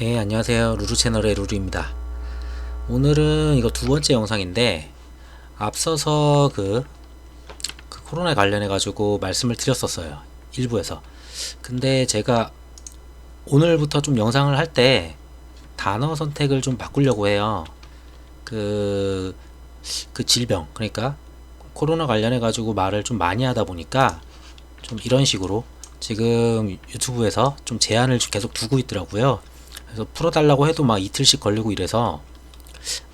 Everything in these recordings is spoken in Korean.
네, 안녕하세요. 루루 채널의 루루입니다. 오늘은 이거 두 번째 영상인데, 앞서서 그 코로나 관련해 가지고 말씀을 드렸었어요. 일부에서. 근데 제가 오늘부터 좀 영상을 할 때 단어 선택을 좀 바꾸려고 해요. 그, 그 질병, 그러니까 코로나 관련해 가지고 말을 좀 많이 하다 보니까 좀 이런 식으로 지금 유튜브에서 좀 제한을 계속 두고 있더라고요. 그래서 풀어달라고 해도 막 이틀씩 걸리고 이래서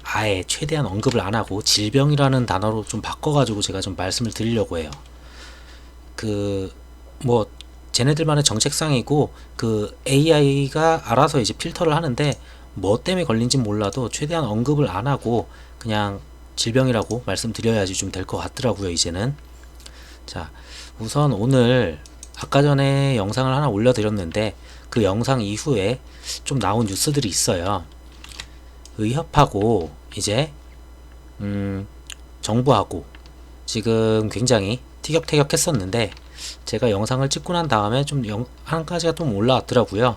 아예 최대한 언급을 안 하고 질병이라는 단어로 좀 바꿔가지고 제가 좀 말씀을 드리려고 해요. 그, 뭐, 쟤네들만의 정책상이고, 그 AI가 알아서 이제 필터를 하는데, 뭐 때문에 걸린지 몰라도 최대한 언급을 안 하고, 그냥 질병이라고 말씀드려야지 좀 될 것 같더라고요, 이제는. 자, 우선 오늘, 아까 전에 영상을 하나 올려드렸는데, 그 영상 이후에 좀 나온 뉴스들이 있어요. 의협하고 이제 정부하고 지금 굉장히 티격태격했었는데 제가 영상을 찍고 난 다음에 좀 한 가지가 좀 올라왔더라고요.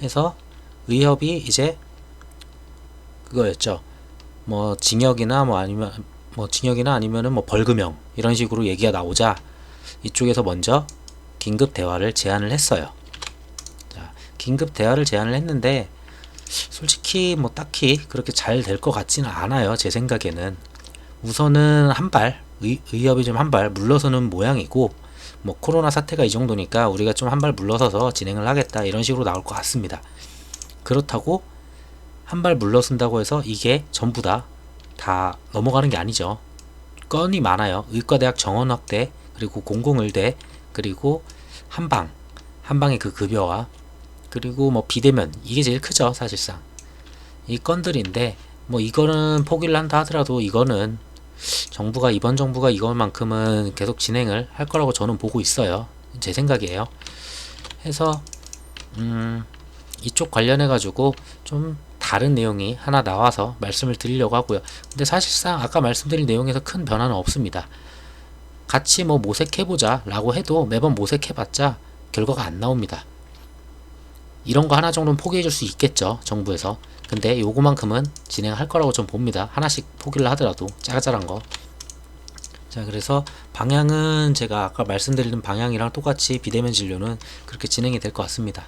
해서 의협이 이제 그거였죠. 뭐 징역이나 뭐 아니면 뭐 징역이나 아니면은 뭐 벌금형 이런 식으로 얘기가 나오자 이쪽에서 먼저 긴급 대화를 제안을 했어요. 자, 긴급 대화를 제안을 했는데 솔직히 뭐 딱히 그렇게 잘 될 것 같지는 않아요. 제 생각에는 우선은 의협이 좀 한 발 물러서는 모양이고 뭐 코로나 사태가 이 정도니까 우리가 좀 한 발 물러서서 진행을 하겠다 이런 식으로 나올 것 같습니다. 그렇다고 한 발 물러선다고 해서 이게 전부 다 넘어가는 게 아니죠. 건이 많아요. 의과대학 정원 확대 그리고 공공의대 그리고 한방의 그 급여와 그리고 뭐 비대면 이게 제일 크죠 사실상 이 건들인데 뭐 이거는 포기를 한다 하더라도 이거는 이번 정부가 이것만큼은 계속 진행을 할 거라고 저는 보고 있어요. 제 생각이에요. 해서 이쪽 관련해 가지고 좀 다른 내용이 하나 나와서 말씀을 드리려고 하고요. 근데 사실상 아까 말씀드린 내용에서 큰 변화는 없습니다. 같이 뭐 모색해보자 라고 해도 매번 모색해봤자 결과가 안 나옵니다. 이런 거 하나 정도는 포기해 줄 수 있겠죠 정부에서. 근데 요거만큼은 진행할 거라고 좀 봅니다. 하나씩 포기를 하더라도 짜잘한 거. 자, 그래서 방향은 제가 아까 말씀드린 방향이랑 똑같이 비대면 진료는 그렇게 진행이 될 것 같습니다.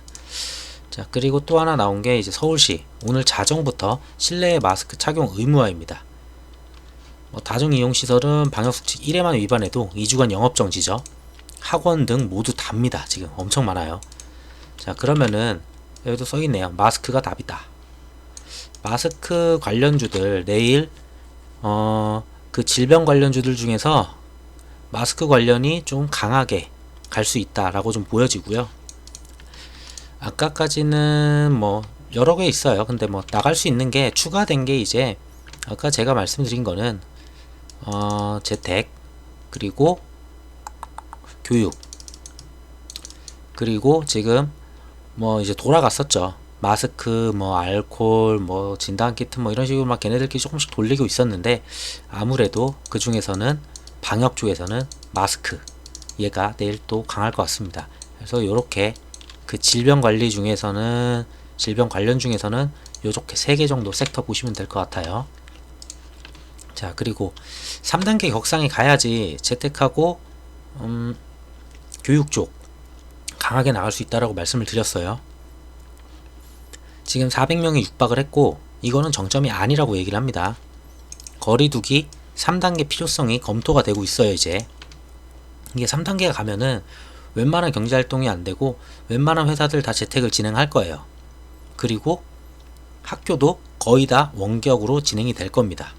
자, 그리고 또 하나 나온 게 이제 서울시 오늘 자정부터 실내에 마스크 착용 의무화입니다. 뭐 다중이용시설은 방역수칙 1회만 위반해도 2주간 영업정지죠. 학원 등 모두 답니다. 지금 엄청 많아요. 자, 그러면은 여기도 써있네요. 마스크가 답이다. 마스크 관련주들 내일 그 질병 관련주들 중에서 마스크 관련이 좀 강하게 갈 수 있다라고 좀 보여지고요. 아까까지는 뭐 여러 개 있어요. 근데 뭐 나갈 수 있는 게 추가된 게 이제 아까 제가 말씀드린 거는 재택 그리고 교육 그리고 지금 뭐 이제 돌아갔었죠. 마스크, 뭐 알콜, 뭐 진단키트 뭐 이런 식으로 막 걔네들끼리 조금씩 돌리고 있었는데 아무래도 그 중에서는 방역 쪽에서는 마스크 얘가 내일 또 강할 것 같습니다. 그래서 요렇게 그 질병 관련 중에서는 요렇게 3개 정도 섹터 보시면 될 것 같아요. 자, 그리고 3단계 격상에 가야지 재택하고 교육 쪽 강하게 나갈 수 있다라고 말씀을 드렸어요. 지금 400명이 육박을 했고 이거는 정점이 아니라고 얘기를 합니다. 거리두기 3단계 필요성이 검토가 되고 있어요. 이제 이게 3단계가 가면은 웬만한 경제활동이 안 되고 웬만한 회사들 다 재택을 진행할 거예요. 그리고 학교도 거의 다 원격으로 진행이 될 겁니다.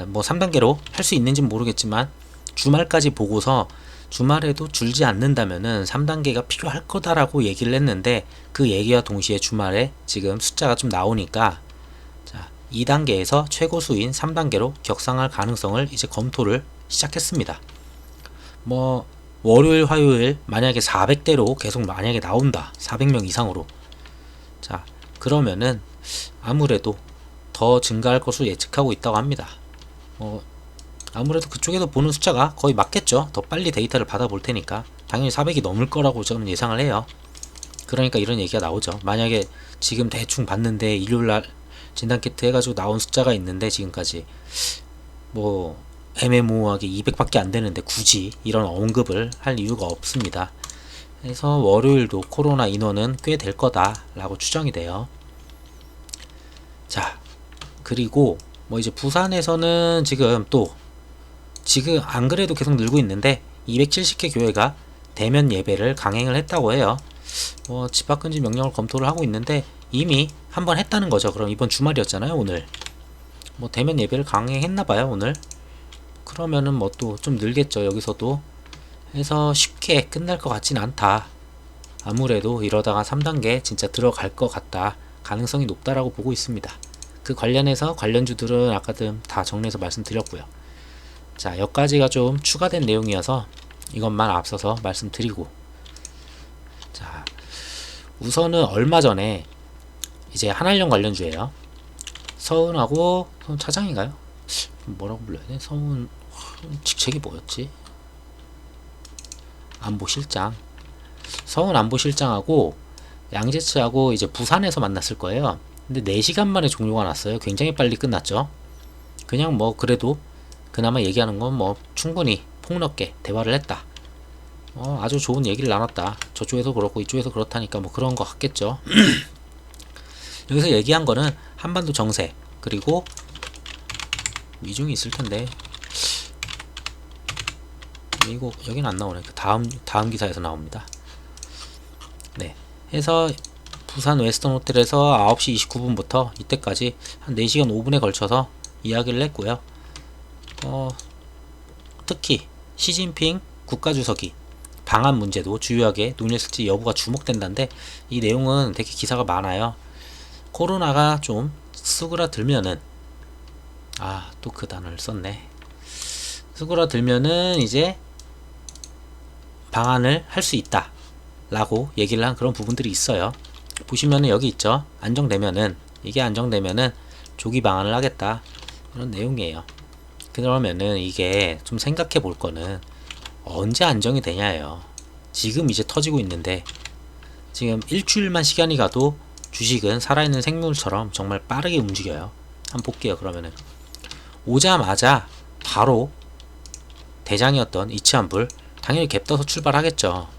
뭐 3단계로 할 수 있는지는 모르겠지만 주말까지 보고서 주말에도 줄지 않는다면은 3단계가 필요할 거다라고 얘기를 했는데 그 얘기와 동시에 주말에 지금 숫자가 좀 나오니까 자, 2단계에서 최고수인 3단계로 격상할 가능성을 이제 검토를 시작했습니다. 뭐 월요일 화요일 만약에 400대로 계속 만약에 나온다 400명 이상으로 자 그러면은 아무래도 더 증가할 것으로 예측하고 있다고 합니다. 아무래도 그쪽에서 보는 숫자가 거의 맞겠죠. 더 빨리 데이터를 받아볼 테니까 당연히 400이 넘을 거라고 저는 예상을 해요. 그러니까 이런 얘기가 나오죠. 만약에 지금 대충 봤는데 일요일날 진단키트 해가지고 나온 숫자가 있는데 지금까지 뭐 애매모호하게 200밖에 안 되는데 굳이 이런 언급을 할 이유가 없습니다. 그래서 월요일도 코로나 인원은 꽤 될 거다라고 추정이 돼요. 자, 그리고 뭐 이제 부산에서는 지금 안 그래도 계속 늘고 있는데 270개 교회가 대면 예배를 강행을 했다고 해요. 뭐 집합금지 명령을 검토를 하고 있는데 이미 한번 했다는 거죠. 그럼 이번 주말이었잖아요, 오늘. 뭐 대면 예배를 강행했나봐요, 오늘. 그러면은 뭐 또 좀 늘겠죠, 여기서도. 해서 쉽게 끝날 것 같진 않다. 아무래도 이러다가 3단계 진짜 들어갈 것 같다. 가능성이 높다라고 보고 있습니다. 그 관련해서 관련주들은 아까도 다 정리해서 말씀드렸고요. 자, 여기까지가 좀 추가된 내용이어서 이것만 앞서서 말씀드리고, 자, 우선은 얼마 전에 이제 한알령 관련주예요. 서훈하고 서훈 차장인가요? 뭐라고 불러야 돼? 서훈 직책이 뭐였지? 안보실장. 서훈 안보실장하고 양재츠하고 이제 부산에서 만났을 거예요. 근데 4시간 만에 종료가 났어요. 굉장히 빨리 끝났죠. 그냥 뭐 그래도 그나마 얘기하는 건 뭐 충분히 폭넓게 대화를 했다. 아주 좋은 얘기를 나눴다. 저쪽에서 그렇고 이쪽에서 그렇다니까 뭐 그런 거 같겠죠. 여기서 얘기한 거는 한반도 정세, 그리고 미중이 있을 텐데 이거 여기는 안 나오네. 그 다음 기사에서 나옵니다. 네, 해서 부산 웨스턴 호텔에서 9시 29분부터 이때까지 한 4시간 5분에 걸쳐서 이야기를 했고요. 특히 시진핑 국가주석이 방한 문제도 주요하게 논의했을지 여부가 주목된다는데, 이 내용은 되게 기사가 많아요. 코로나가 좀 수그라들면은, 또 그 단어를 썼네. 수그라들면은 이제 방한을 할 수 있다 라고 얘기를 한 그런 부분들이 있어요. 보시면은 여기 있죠. 이게 안정되면은 조기 방한을 하겠다, 이런 내용이에요. 그러면은 이게 좀 생각해 볼 거는 언제 안정이 되냐예요. 지금 이제 터지고 있는데, 지금 일주일만 시간이 가도 주식은 살아있는 생물처럼 정말 빠르게 움직여요. 한번 볼게요. 그러면은 오자마자 바로 대장이었던 이치환불 당연히 갭 떠서 출발하겠죠.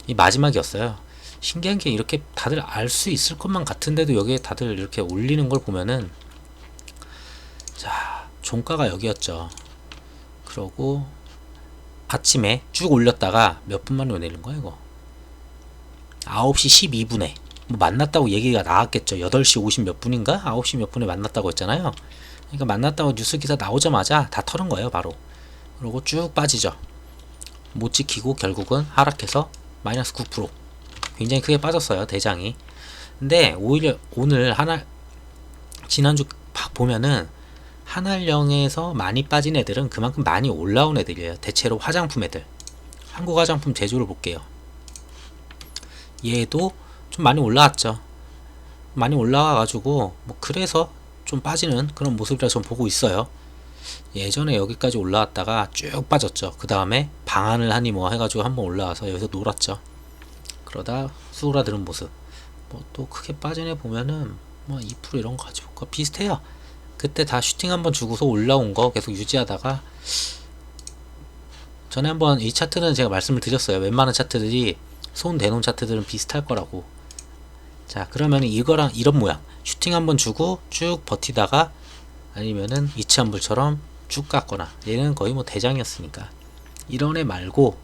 이 마지막이었어요. 신기한 게 이렇게 다들 알 수 있을 것만 같은데도 여기에 다들 이렇게 올리는 걸 보면은, 자, 종가가 여기였죠. 그러고 아침에 쭉 올렸다가 몇 분 만에 내린 거야 이거? 9시 12분에 뭐 만났다고 얘기가 나왔겠죠. 8시 50 몇 분인가? 9시 몇 분에 만났다고 했잖아요. 그러니까 만났다고 뉴스 기사 나오자마자 다 털은 거예요, 바로. 그러고 쭉 빠지죠. 못 지키고 결국은 하락해서 마이너스 9%. 굉장히 크게 빠졌어요, 대장이. 근데 오히려 오늘 지난주 보면은 한알령에서 많이 빠진 애들은 그만큼 많이 올라온 애들이에요. 대체로 화장품 애들. 한국 화장품 제조를 볼게요. 얘도 좀 많이 올라왔죠. 많이 올라와가지고 뭐 그래서 좀 빠지는 그런 모습이라 전 보고 있어요. 예전에 여기까지 올라왔다가 쭉 빠졌죠. 그 다음에 방한을 하니 뭐 해가지고 한번 올라와서 여기서 놀았죠. 그러다 수그라드는 모습. 뭐 또 크게 빠진 애 보면은 뭐 2% 이런 거 같이 볼까? 비슷해요. 그때 다 슈팅 한번 주고서 올라온 거 계속 유지하다가, 전에 한번 이 차트는 제가 말씀을 드렸어요. 웬만한 차트들이 손 대놓은 차트들은 비슷할 거라고. 자, 그러면 이거랑 이런 모양, 슈팅 한번 주고 쭉 버티다가 아니면은 이치환불처럼 쭉 갔거나, 얘는 거의 뭐 대장이었으니까. 이런 애 말고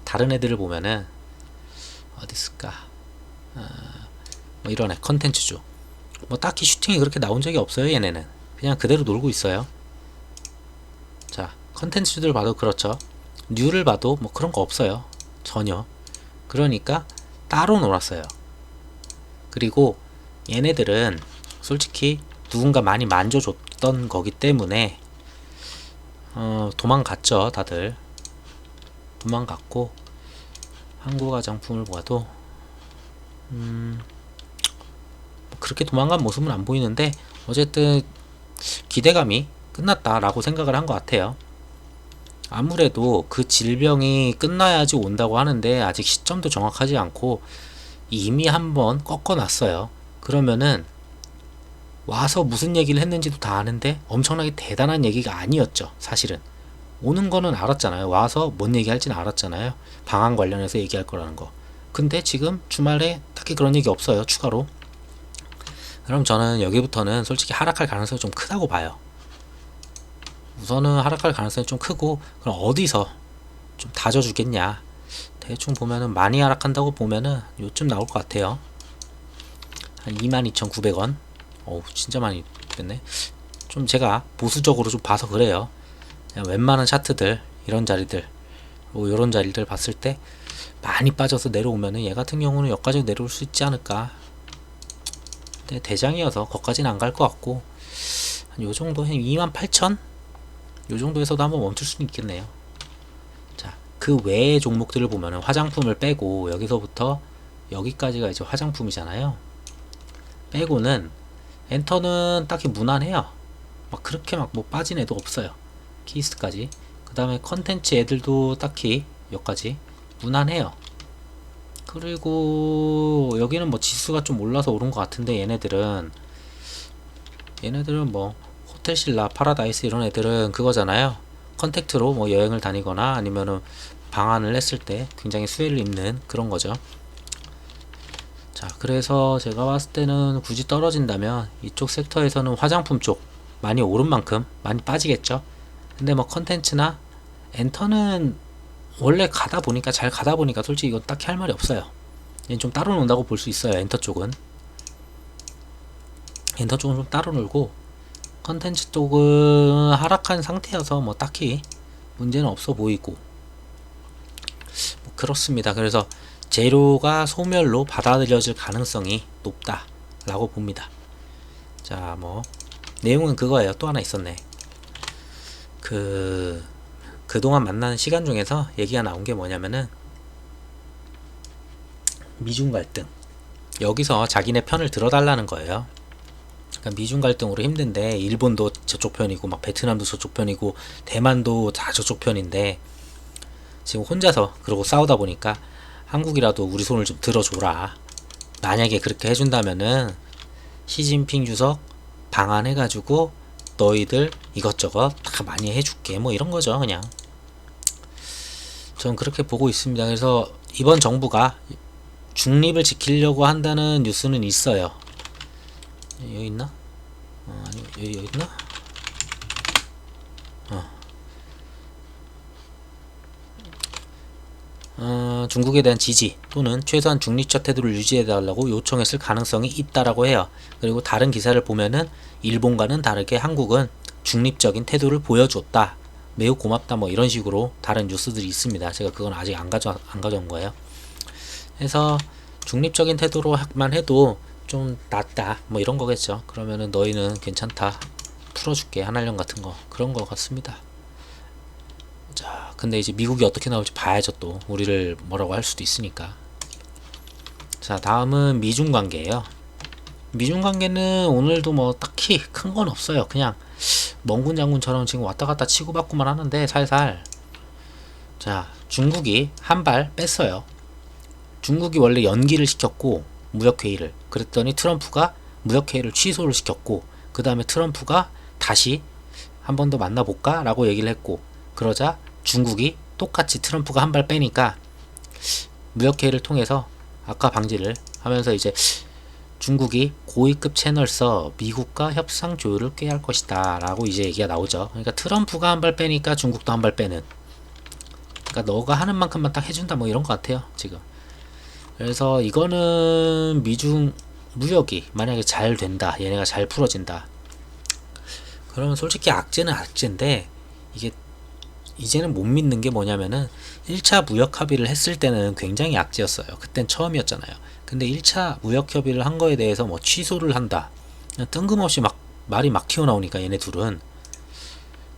다른 애들을 보면은 어디 있을까? 뭐 이런 애 컨텐츠죠. 뭐 딱히 슈팅이 그렇게 나온 적이 없어요. 얘네는 그냥 그대로 놀고 있어요. 자, 컨텐츠들 봐도 그렇죠. 뉴를 봐도 뭐 그런 거 없어요, 전혀. 그러니까 따로 놀았어요. 그리고 얘네들은 솔직히 누군가 많이 만져줬던 거기 때문에 도망갔죠. 다들 도망갔고, 한국 화장품을 봐도 그렇게 도망간 모습은 안 보이는데, 어쨌든 기대감이 끝났다라고 생각을 한 것 같아요. 아무래도 그 질병이 끝나야지 온다고 하는데 아직 시점도 정확하지 않고, 이미 한번 꺾어놨어요. 그러면은 와서 무슨 얘기를 했는지도 다 아는데 엄청나게 대단한 얘기가 아니었죠. 사실은 오는 거는 알았잖아요. 와서 뭔 얘기할지는 알았잖아요. 방안 관련해서 얘기할 거라는 거. 근데 지금 주말에 딱히 그런 얘기 없어요. 추가로. 그럼 저는 여기부터는 솔직히 하락할 가능성이 좀 크다고 봐요. 우선은 하락할 가능성이 좀 크고, 그럼 어디서 좀 다져주겠냐. 대충 보면은 많이 하락한다고 보면은 요쯤 나올 것 같아요. 한 22,900원. 어우, 진짜 많이 됐네. 좀 제가 보수적으로 좀 봐서 그래요. 그냥 웬만한 차트들, 이런 자리들, 요런 자리들 봤을 때 많이 빠져서 내려오면은 얘 같은 경우는 여기까지 내려올 수 있지 않을까. 근데 대장이어서 거기까지는 안 갈 것 같고, 한 요정도, 한 28,000? 요 정도에서도 한번 멈출 수는 있겠네요. 자, 그 외의 종목들을 보면은 화장품을 빼고, 여기서부터 여기까지가 이제 화장품이잖아요. 빼고는 엔터는 딱히 무난해요. 막 그렇게 막 뭐 빠진 애도 없어요. 키스까지. 그 다음에 컨텐츠 애들도 딱히 여기까지 무난해요. 그리고 여기는 뭐 지수가 좀 올라서 오른 것 같은데, 얘네들은 뭐 호텔신라, 파라다이스 이런 애들은 그거잖아요. 컨택트로 뭐 여행을 다니거나 아니면은 방한을 했을 때 굉장히 수혜를 입는 그런 거죠. 자, 그래서 제가 봤을 때는 굳이 떨어진다면 이쪽 섹터에서는 화장품 쪽 많이 오른 만큼 많이 빠지겠죠. 근데 뭐 컨텐츠나 엔터는 원래 잘 가다 보니까 솔직히 이거 딱히 할 말이 없어요. 얘는 좀 따로 논다고 볼 수 있어요. 엔터 쪽은 좀 따로 놀고, 컨텐츠 쪽은 하락한 상태여서 뭐 딱히 문제는 없어 보이고, 뭐 그렇습니다. 그래서 재료가 소멸로 받아들여질 가능성이 높다 라고 봅니다. 자, 뭐 내용은 그거예요. 또 하나 있었네. 그동안 만나는 시간 중에서 얘기가 나온 게 뭐냐면은 미중 갈등, 여기서 자기네 편을 들어달라는 거예요. 그러니까 미중 갈등으로 힘든데 일본도 저쪽 편이고 막 베트남도 저쪽 편이고 대만도 다 저쪽 편인데 지금 혼자서 그러고 싸우다 보니까 한국이라도 우리 손을 좀 들어줘라. 만약에 그렇게 해준다면은 시진핑 주석 방한해가지고 너희들 이것저것 다 많이 해줄게, 뭐 이런 거죠. 그냥 전 그렇게 보고 있습니다. 그래서 이번 정부가 중립을 지키려고 한다는 뉴스는 있어요. 여기 있나? 아니, 여기 있나? 중국에 대한 지지 또는 최소한 중립적 태도를 유지해달라고 요청했을 가능성이 있다라고 해요. 그리고 다른 기사를 보면은 일본과는 다르게 한국은 중립적인 태도를 보여줬다, 매우 고맙다, 뭐 이런 식으로 다른 뉴스들이 있습니다. 제가 그건 아직 안 가져온 거예요. 그래서 중립적인 태도로만 해도 좀 낫다, 뭐 이런 거겠죠. 그러면은 너희는 괜찮다, 풀어줄게, 한한령 같은 거, 그런 거 같습니다. 자, 근데 이제 미국이 어떻게 나올지 봐야죠. 또 우리를 뭐라고 할 수도 있으니까. 자, 다음은 미중 관계예요. 미중 관계는 오늘도 뭐 딱히 큰 건 없어요. 그냥 멍군 장군처럼 지금 왔다 갔다 치고받고만 하는데 살살. 자, 중국이 한 발 뺐어요. 중국이 원래 연기를 시켰고, 무역회의를. 그랬더니 트럼프가 무역회의를 취소를 시켰고, 그 다음에 트럼프가 다시 한 번 더 만나볼까? 라고 얘기를 했고, 그러자 중국이 똑같이 트럼프가 한 발 빼니까 무역회의를 통해서 악화 방지를 하면서 이제 중국이 고위급 채널서 미국과 협상 조율을 꾀할 것이다 라고 이제 얘기가 나오죠. 그러니까 트럼프가 한 발 빼니까 중국도 한 발 빼는, 그러니까 너가 하는 만큼만 딱 해준다, 뭐 이런 것 같아요 지금. 그래서 이거는 미중 무역이 만약에 잘 된다, 얘네가 잘 풀어진다, 그러면 솔직히 악재는 악재인데, 이게 이제는 못 믿는 게 뭐냐면은 1차 무역 합의를 했을 때는 굉장히 악재였어요. 그땐 처음이었잖아요. 근데 1차 무역 협의를 한 거에 대해서 뭐 취소를 한다, 그냥 뜬금없이 막 말이 막 튀어나오니까 얘네 둘은,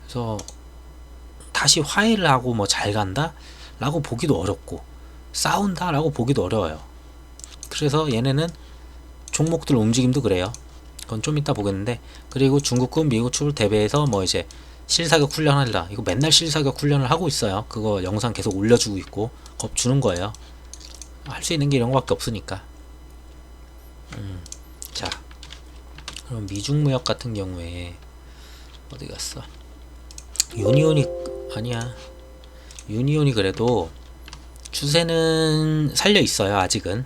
그래서 다시 화해를 하고 뭐 잘 간다 라고 보기도 어렵고, 싸운다 라고 보기도 어려워요. 그래서 얘네는 종목들 움직임도 그래요. 그건 좀 이따 보겠는데, 그리고 중국군 미국출 대비해서 뭐 이제 실사격 훈련한다, 이거 맨날 실사격 훈련을 하고 있어요. 그거 영상 계속 올려주고 있고 겁주는 거예요. 할 수 있는 게 이런 거밖에 없으니까. 자, 그럼 미중무역 같은 경우에 어디 갔어? 유니온이 아니야. 유니온이 그래도 추세는 살려 있어요. 아직은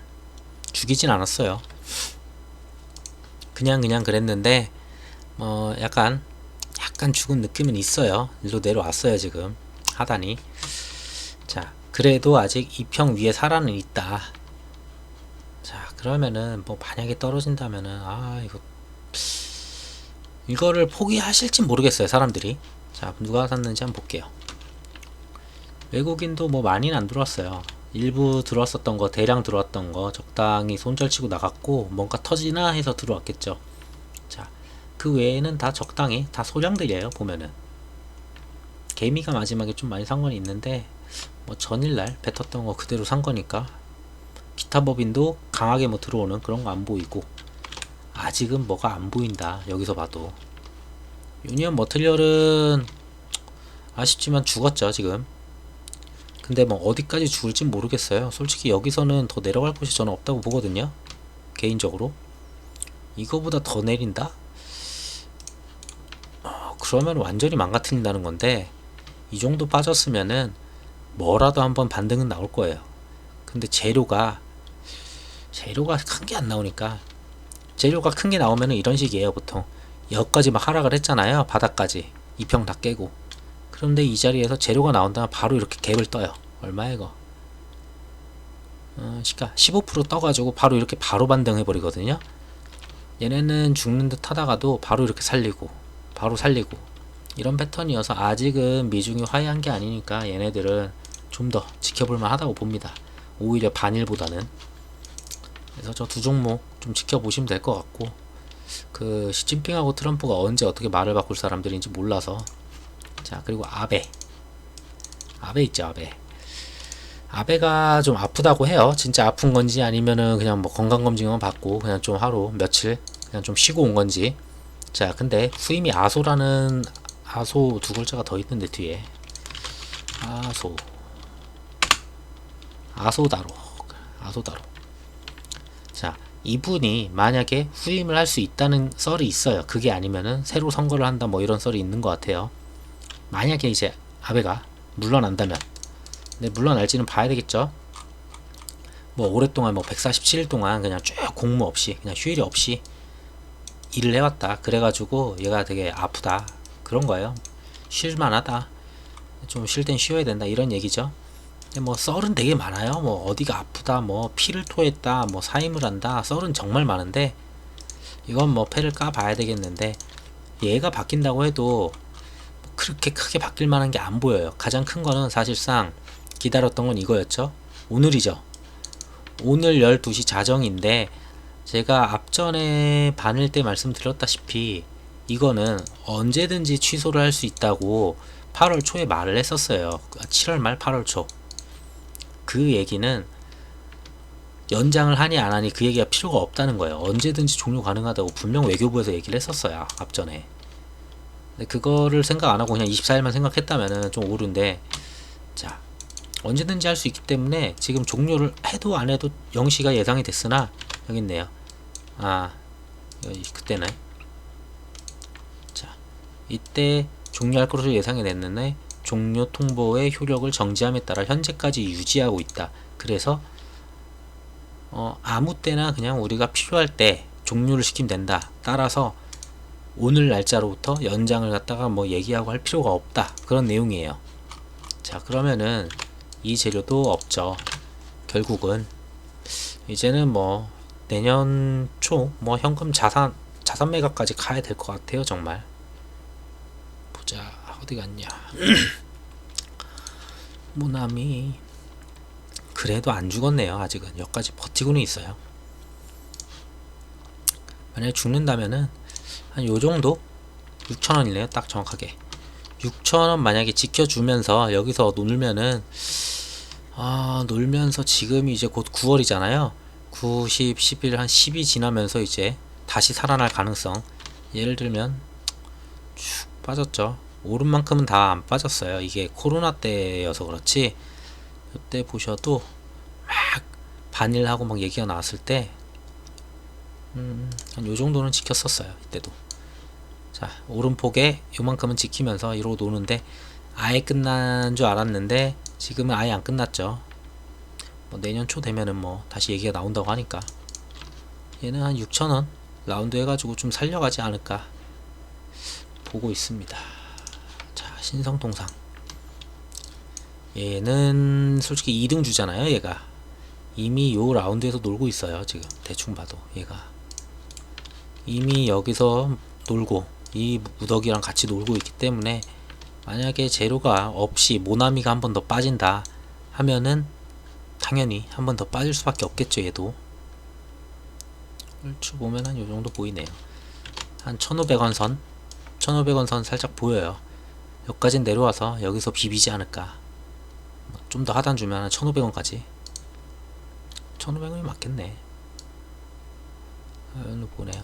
죽이진 않았어요. 그냥 그랬는데 약간 죽은 느낌은 있어요. 일로 내려왔어요 지금 하단이. 자, 그래도 아직 2평 위에 살아는 있다. 자, 그러면은 뭐 만약에 떨어진다면은 이거를 포기하실진 모르겠어요 사람들이. 자, 누가 샀는지 한번 볼게요. 외국인도 뭐 많이는 안 들어왔어요. 일부 들어왔었던 거, 대량 들어왔던 거 적당히 손절치고 나갔고 뭔가 터지나 해서 들어왔겠죠. 자, 그 외에는 다 적당히 다 소량들이에요. 보면은 개미가 마지막에 좀 많이 산 건 있는데 뭐 전일날 뱉었던 거 그대로 산 거니까. 기타 법인도 강하게 뭐 들어오는 그런 거 안 보이고 아직은 뭐가 안 보인다. 여기서 봐도 유니언 머틀리얼은 아쉽지만 죽었죠 지금. 근데 뭐 어디까지 죽을진 모르겠어요. 솔직히 여기서는 더 내려갈 곳이 저는 없다고 보거든요 개인적으로. 이거보다 더 내린다? 그러면 완전히 망가뜨린다는 건데, 이 정도 빠졌으면은 뭐라도 한번 반등은 나올 거예요. 근데 재료가 큰 게 안 나오니까. 재료가 큰 게 나오면은 이런 식이에요 보통. 여기까지 막 하락을 했잖아요. 바닥까지 2평 다 깨고. 그런데 이 자리에서 재료가 나온다면 바로 이렇게 갭을 떠요. 얼마야 이거? 시가 15% 떠가지고 바로 이렇게 바로 반등해 버리거든요. 얘네는 죽는 듯 하다가도 바로 이렇게 살리고 바로 살리고 이런 패턴이어서 아직은 미중이 화해한 게 아니니까 얘네들은 좀 더 지켜볼만 하다고 봅니다. 오히려 반일보다는. 그래서 저 두 종목 좀 지켜보시면 될 것 같고, 그 시진핑하고 트럼프가 언제 어떻게 말을 바꿀 사람들인지 몰라서. 자, 그리고 아베 있죠. 아베가 좀 아프다고 해요. 진짜 아픈 건지 아니면은 그냥 뭐 건강검진만 받고 그냥 좀 하루 며칠 그냥 좀 쉬고 온 건지. 자, 근데 후임이 아소라는 아소 두 글자가 더 있는데 뒤에 아소다로. 자, 이분이 만약에 후임을 할 수 있다는 썰이 있어요. 그게 아니면은 새로 선거를 한다 뭐 이런 썰이 있는 것 같아요. 만약에 이제 아베가 물러난다면. 근데 물러날지는 봐야 되겠죠. 뭐 오랫동안 뭐 147일 동안 그냥 쭉 공무 없이 그냥 휴일이 없이 일을 해왔다. 그래가지고 얘가 되게 아프다 그런 거예요. 쉴만하다. 좀 쉴 땐 쉬어야 된다 이런 얘기죠. 뭐 썰은 되게 많아요. 뭐 어디가 아프다, 뭐 피를 토했다, 뭐 사임을 한다. 썰은 정말 많은데 이건 뭐 패를 까 봐야 되겠는데, 얘가 바뀐다고 해도 그렇게 크게 바뀔 만한 게 안 보여요. 가장 큰 거는 사실상 기다렸던 건 이거였죠. 오늘이죠. 오늘 12시 자정인데 제가 앞전에 반일 때 말씀드렸다시피 이거는 언제든지 취소를 할 수 있다고 8월 초에 말을 했었어요. 7월 말 8월 초. 그 얘기는 연장을 하니 안 하니 그 얘기가 필요가 없다는 거예요. 언제든지 종료 가능하다고 분명 외교부에서 얘기를 했었어요. 앞전에. 근데 그거를 생각 안 하고 그냥 24일만 생각했다면은 좀 오른데, 자, 언제든지 할 수 있기 때문에 지금 종료를 해도 안 해도 0시가 예상이 됐으나 여기 있네요. 그때네. 자, 이때 종료할 것으로 예상이 됐는데 종료 통보의 효력을 정지함에 따라 현재까지 유지하고 있다. 그래서 아무 때나 그냥 우리가 필요할 때 종료를 시키면 된다. 따라서 오늘 날짜로부터 연장을 갖다가 뭐 얘기하고 할 필요가 없다. 그런 내용이에요. 자, 그러면은 이 재료도 없죠. 결국은 이제는 뭐 내년 초 뭐 현금 자산 매각까지 가야 될 것 같아요. 정말. 보자, 어디 갔냐. 모나미 그래도 안 죽었네요. 아직은 여기까지 버티고는 있어요. 만약에 죽는다면은 한 요정도 6,000원이네요. 딱 정확하게 6,000원 만약에 지켜주면서 여기서 놀면은 놀면서 지금이 이제 곧 9월이잖아요. 9, 10, 11, 한 10이 지나면서 이제 다시 살아날 가능성. 예를 들면 쭉 빠졌죠. 오른 만큼은 다 안 빠졌어요. 이게 코로나 때여서 그렇지, 이때 보셔도 막 반일하고 막 얘기가 나왔을 때 한 요정도는 지켰었어요 이때도. 자, 오른폭에 요만큼은 지키면서 이러고 노는데 아예 끝난 줄 알았는데 지금은 아예 안 끝났죠. 뭐 내년 초 되면은 뭐 다시 얘기가 나온다고 하니까 얘는 한 6,000원 라운드 해가지고 좀 살려가지 않을까 보고 있습니다. 자, 신성통상 얘는 솔직히 2등 주잖아요. 얘가 이미 요 라운드에서 놀고 있어요. 지금 대충 봐도 얘가 이미 여기서 놀고 이 무더기랑 같이 놀고 있기 때문에 만약에 재료가 없이 모나미가 한 번 더 빠진다 하면은 당연히 한 번 더 빠질 수밖에 없겠죠. 얘도 얼추 보면 한 요정도 보이네요. 한 1,500원 선 1,500원 선 살짝 보여요. 여기까진 내려와서 여기서 비비지 않을까. 좀 더 하단 주면 한 1,500원까지 1,500원이 맞겠네. 여기로 보네요.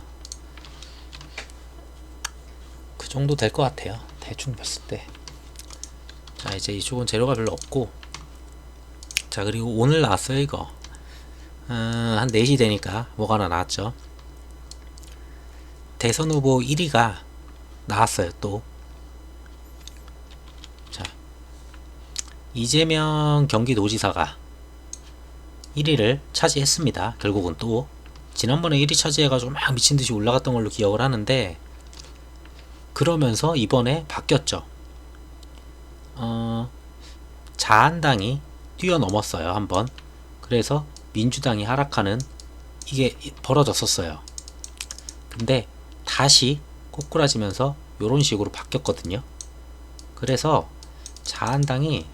그 정도 될 것 같아요. 대충 봤을 때. 자, 이제 이쪽은 재료가 별로 없고, 자, 그리고 오늘 나왔어요 이거. 한 4시 되니까 뭐가 하나 나왔죠. 대선 후보 1위가 나왔어요 또. 자, 이재명 경기도지사가 1위를 차지했습니다. 결국은 또 지난번에 1위 차지해가지고 막 미친듯이 올라갔던 걸로 기억을 하는데, 그러면서 이번에 바뀌었죠. 자한당이 뛰어넘었어요 한번. 그래서 민주당이 하락하는 이게 벌어졌었어요. 근데 다시 꼬꾸라지면서 요런 식으로 바뀌었거든요. 그래서 자한당이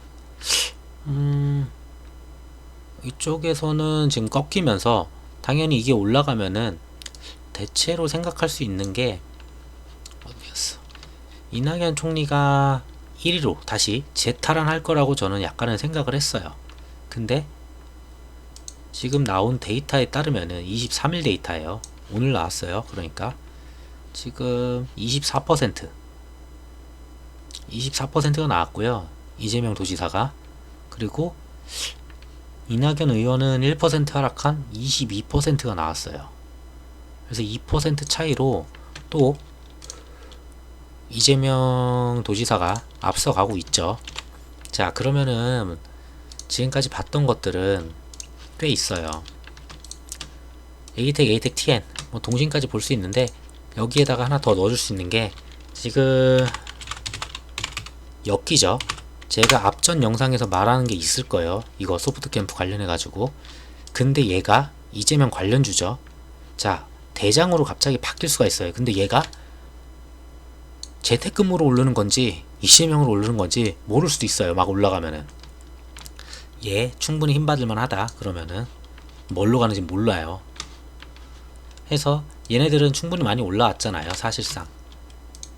이쪽에서는 지금 꺾이면서 당연히 이게 올라가면은 대체로 생각할 수 있는 게 어디였어? 이낙연 총리가 1위로 다시 재탈환할 거라고 저는 약간은 생각을 했어요. 근데 지금 나온 데이터에 따르면은 23일 데이터예요. 오늘 나왔어요. 그러니까 지금 24%가 나왔고요. 이재명 도지사가. 그리고 이낙연 의원은 1% 하락한 22%가 나왔어요. 그래서 2% 차이로 또 이재명 도지사가 앞서가고 있죠. 자, 그러면은 지금까지 봤던 것들은 꽤 있어요. 에이텍 TN 뭐 동신까지 볼 수 있는데, 여기에다가 하나 더 넣어줄 수 있는 게 지금 엮이죠. 제가 앞전 영상에서 말하는 게 있을 거예요. 이거 소프트캠프 관련해가지고. 근데 얘가 이재명 관련주죠. 자, 대장으로 갑자기 바뀔 수가 있어요. 근데 얘가 재택근무로 오르는 건지 이재명으로 오르는 건지 모를 수도 있어요. 막 올라가면은. 얘 충분히 힘받을만 하다 그러면은 뭘로 가는지 몰라요. 해서 얘네들은 충분히 많이 올라왔잖아요. 사실상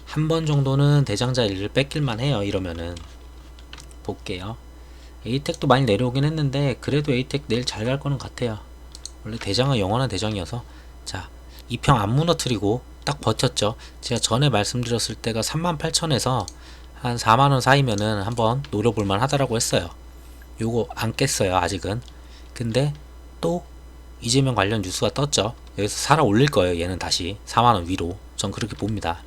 한 번 정도는 대장 자리를 뺏길만 해요. 이러면은 볼게요. 에이텍도 많이 내려오긴 했는데 그래도 에이텍 내일 잘 갈 거는 같아요. 원래 대장은 영원한 대장이어서. 자, 이평 안 무너뜨리고 딱 버텼죠. 제가 전에 말씀드렸을 때가 38,000에서 한 4만원 사이면은 한번 노려볼만 하다라고 했어요. 요거 안 깼어요 아직은. 근데 또 이재명 관련 뉴스가 떴죠. 여기서 살아 올릴 거예요. 얘는 다시 4만원 위로. 전 그렇게 봅니다.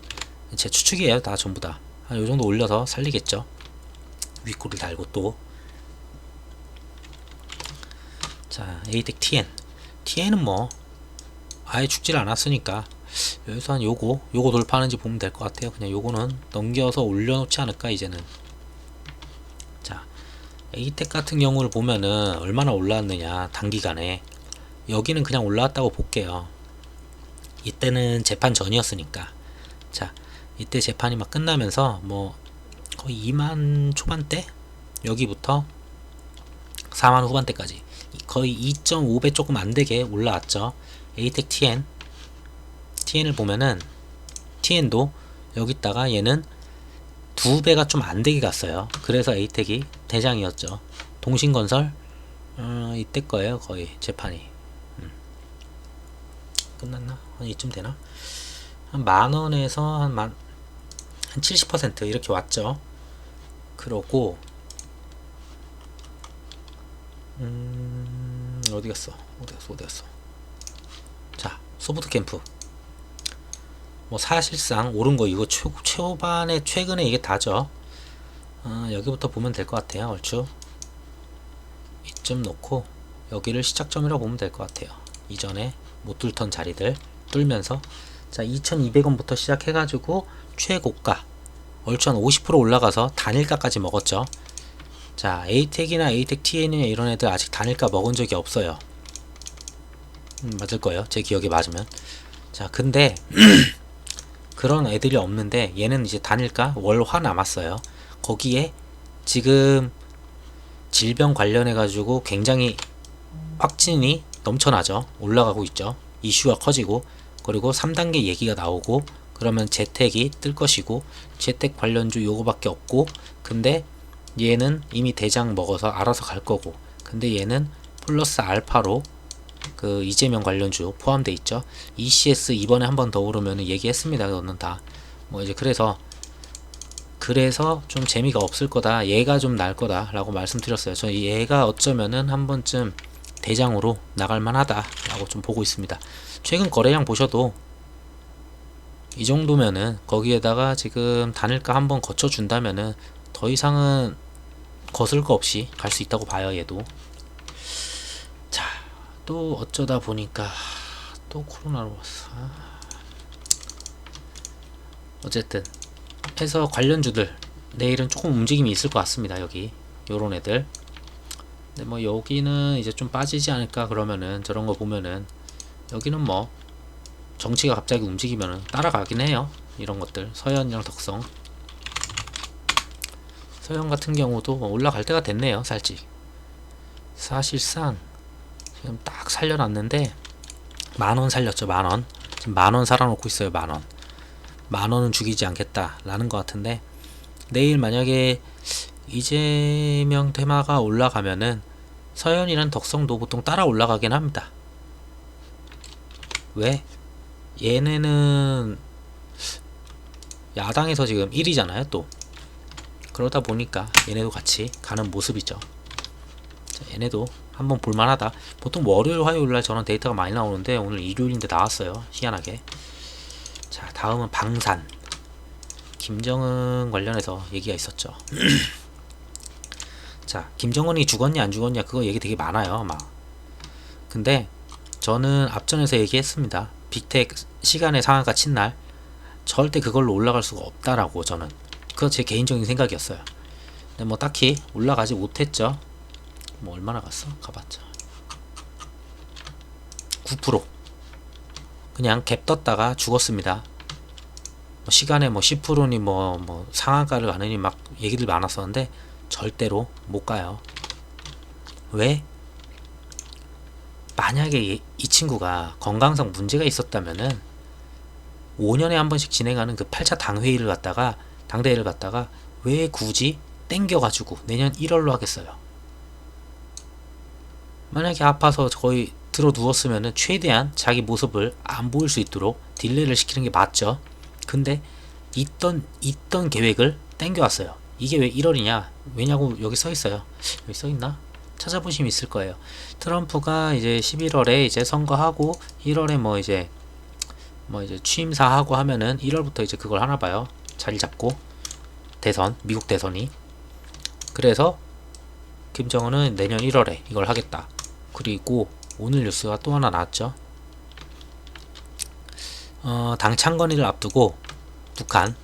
제 추측이에요. 다 전부 다. 한 요정도 올려서 살리겠죠. 윗골을 달고 또. 자, 에이텍 TN은 뭐 아예 죽질 않았으니까 여기서 한 요거 돌파하는지 보면 될 것 같아요. 그냥 요거는 넘겨서 올려놓지 않을까 이제는. 자, 에이텍 같은 경우를 보면은 얼마나 올라왔느냐 단기간에. 여기는 그냥 올라왔다고 볼게요. 이때는 재판 전이었으니까. 자, 이때 재판이 막 끝나면서 뭐 거의 2만 초반대? 여기부터 4만 후반대까지 거의 2.5배 조금 안되게 올라왔죠. 에이텍 TN을 보면은 TN도 여기다가 얘는 2배가 좀 안되게 갔어요. 그래서 에이텍이 대장이었죠. 동신건설 이때 거예요. 거의 재판이. 끝났나? 한 이쯤 되나? 한 만원에서 한 70% 이렇게 왔죠. 그러고 어디 갔어? 자, 소프트 캠프. 뭐 사실상 오른 거 이거 초반에 최근에 이게 다죠. 여기부터 보면 될 것 같아요. 얼추 이쯤 놓고 여기를 시작점이라고 보면 될 것 같아요. 이전에 못 뚫던 자리들 뚫면서 자 2200원부터 시작해가지고 최고가 얼추 한 50% 올라가서 단일가까지 먹었죠. 자 에이텍이나 에이텍 TN이나 이런 애들 아직 단일가 먹은 적이 없어요. 맞을 거예요. 제 기억에 맞으면. 자 근데 그런 애들이 없는데 얘는 이제 단일가 월화 남았어요. 거기에 지금 질병 관련해 가지고 굉장히 확진이 넘쳐나죠. 올라가고 있죠. 이슈가 커지고 그리고 3단계 얘기가 나오고 그러면 재택이 뜰 것이고 재택 관련주 요거밖에 없고 근데 얘는 이미 대장 먹어서 알아서 갈 거고 근데 얘는 플러스 알파로 그 이재명 관련주 포함돼 있죠. ECS 이번에 한 번 더 오르면 얘기했습니다. 너는 다 뭐 이제 그래서 좀 재미가 없을 거다. 얘가 좀 날 거다 라고 말씀드렸어요. 저 얘가 어쩌면은 한 번쯤 대장으로 나갈 만하다 라고 좀 보고 있습니다. 최근 거래량 보셔도 이 정도면은 거기에다가 지금 단일가 한번 거쳐 준다면은 더 이상은 거슬 거 없이 갈 수 있다고 봐요. 얘도. 자, 또 어쩌다 보니까 또 코로나로 왔어. 어쨌든 해서 관련주들 내일은 조금 움직임이 있을 것 같습니다. 여기 요런 애들. 근데 뭐 여기는 이제 좀 빠지지 않을까 그러면은 저런 거 보면은 여기는 뭐 정치가 갑자기 움직이면은 따라가긴 해요. 이런 것들 서현이랑 덕성 서현 같은 경우도 올라갈 때가 됐네요. 살짝 사실상 지금 딱 살려놨는데 만원 살렸죠. 만원 지금 만원 살아놓고 있어요. 만원은 죽이지 않겠다 라는 것 같은데 내일 만약에 이재명 테마가 올라가면은 서현이랑 덕성도 보통 따라 올라가긴 합니다. 왜? 얘네는 야당에서 지금 1위잖아요 또. 그러다 보니까 얘네도 같이 가는 모습이죠. 자, 얘네도 한번 볼만하다. 보통 월요일 화요일날 저런 데이터가 많이 나오는데 오늘 일요일인데 나왔어요. 희한하게. 자 다음은 방산. 김정은 관련해서 얘기가 있었죠. 자 김정은이 죽었냐 안 죽었냐 그거 얘기 되게 많아요 막. 근데 저는 앞전에서 얘기했습니다. 빅텍 시간의 상한가 친 날 절대 그걸로 올라갈 수가 없다라고. 저는 그거 제 개인적인 생각이었어요. 근데 뭐 딱히 올라가지 못했죠. 뭐 얼마나 갔어? 가봤자 9% 그냥 갭 떴다가 죽었습니다. 뭐 시간에 뭐 10%니 뭐 상한가를 가느니 막 얘기들 많았었는데 절대로 못 가요. 왜? 만약에 이 친구가 건강상 문제가 있었다면은 5년에 한 번씩 진행하는 그 8차 당대회의를 갖다가 왜 굳이 땡겨가지고 내년 1월로 하겠어요. 만약에 아파서 거의 들어 누웠으면은 최대한 자기 모습을 안 보일 수 있도록 딜레이를 시키는 게 맞죠. 근데 있던 계획을 땡겨왔어요. 이게 왜 1월이냐? 왜냐고 여기 써 있어요. 여기 써 있나? 찾아보시면 있을 거예요. 트럼프가 이제 11월에 이제 선거하고 1월에 뭐 이제 취임사하고 하면은 1월부터 이제 그걸 하나 봐요. 자리 잡고 미국 대선이. 그래서 김정은은 내년 1월에 이걸 하겠다. 그리고 오늘 뉴스가 또 하나 나왔죠. 당 창건일을 앞두고 북한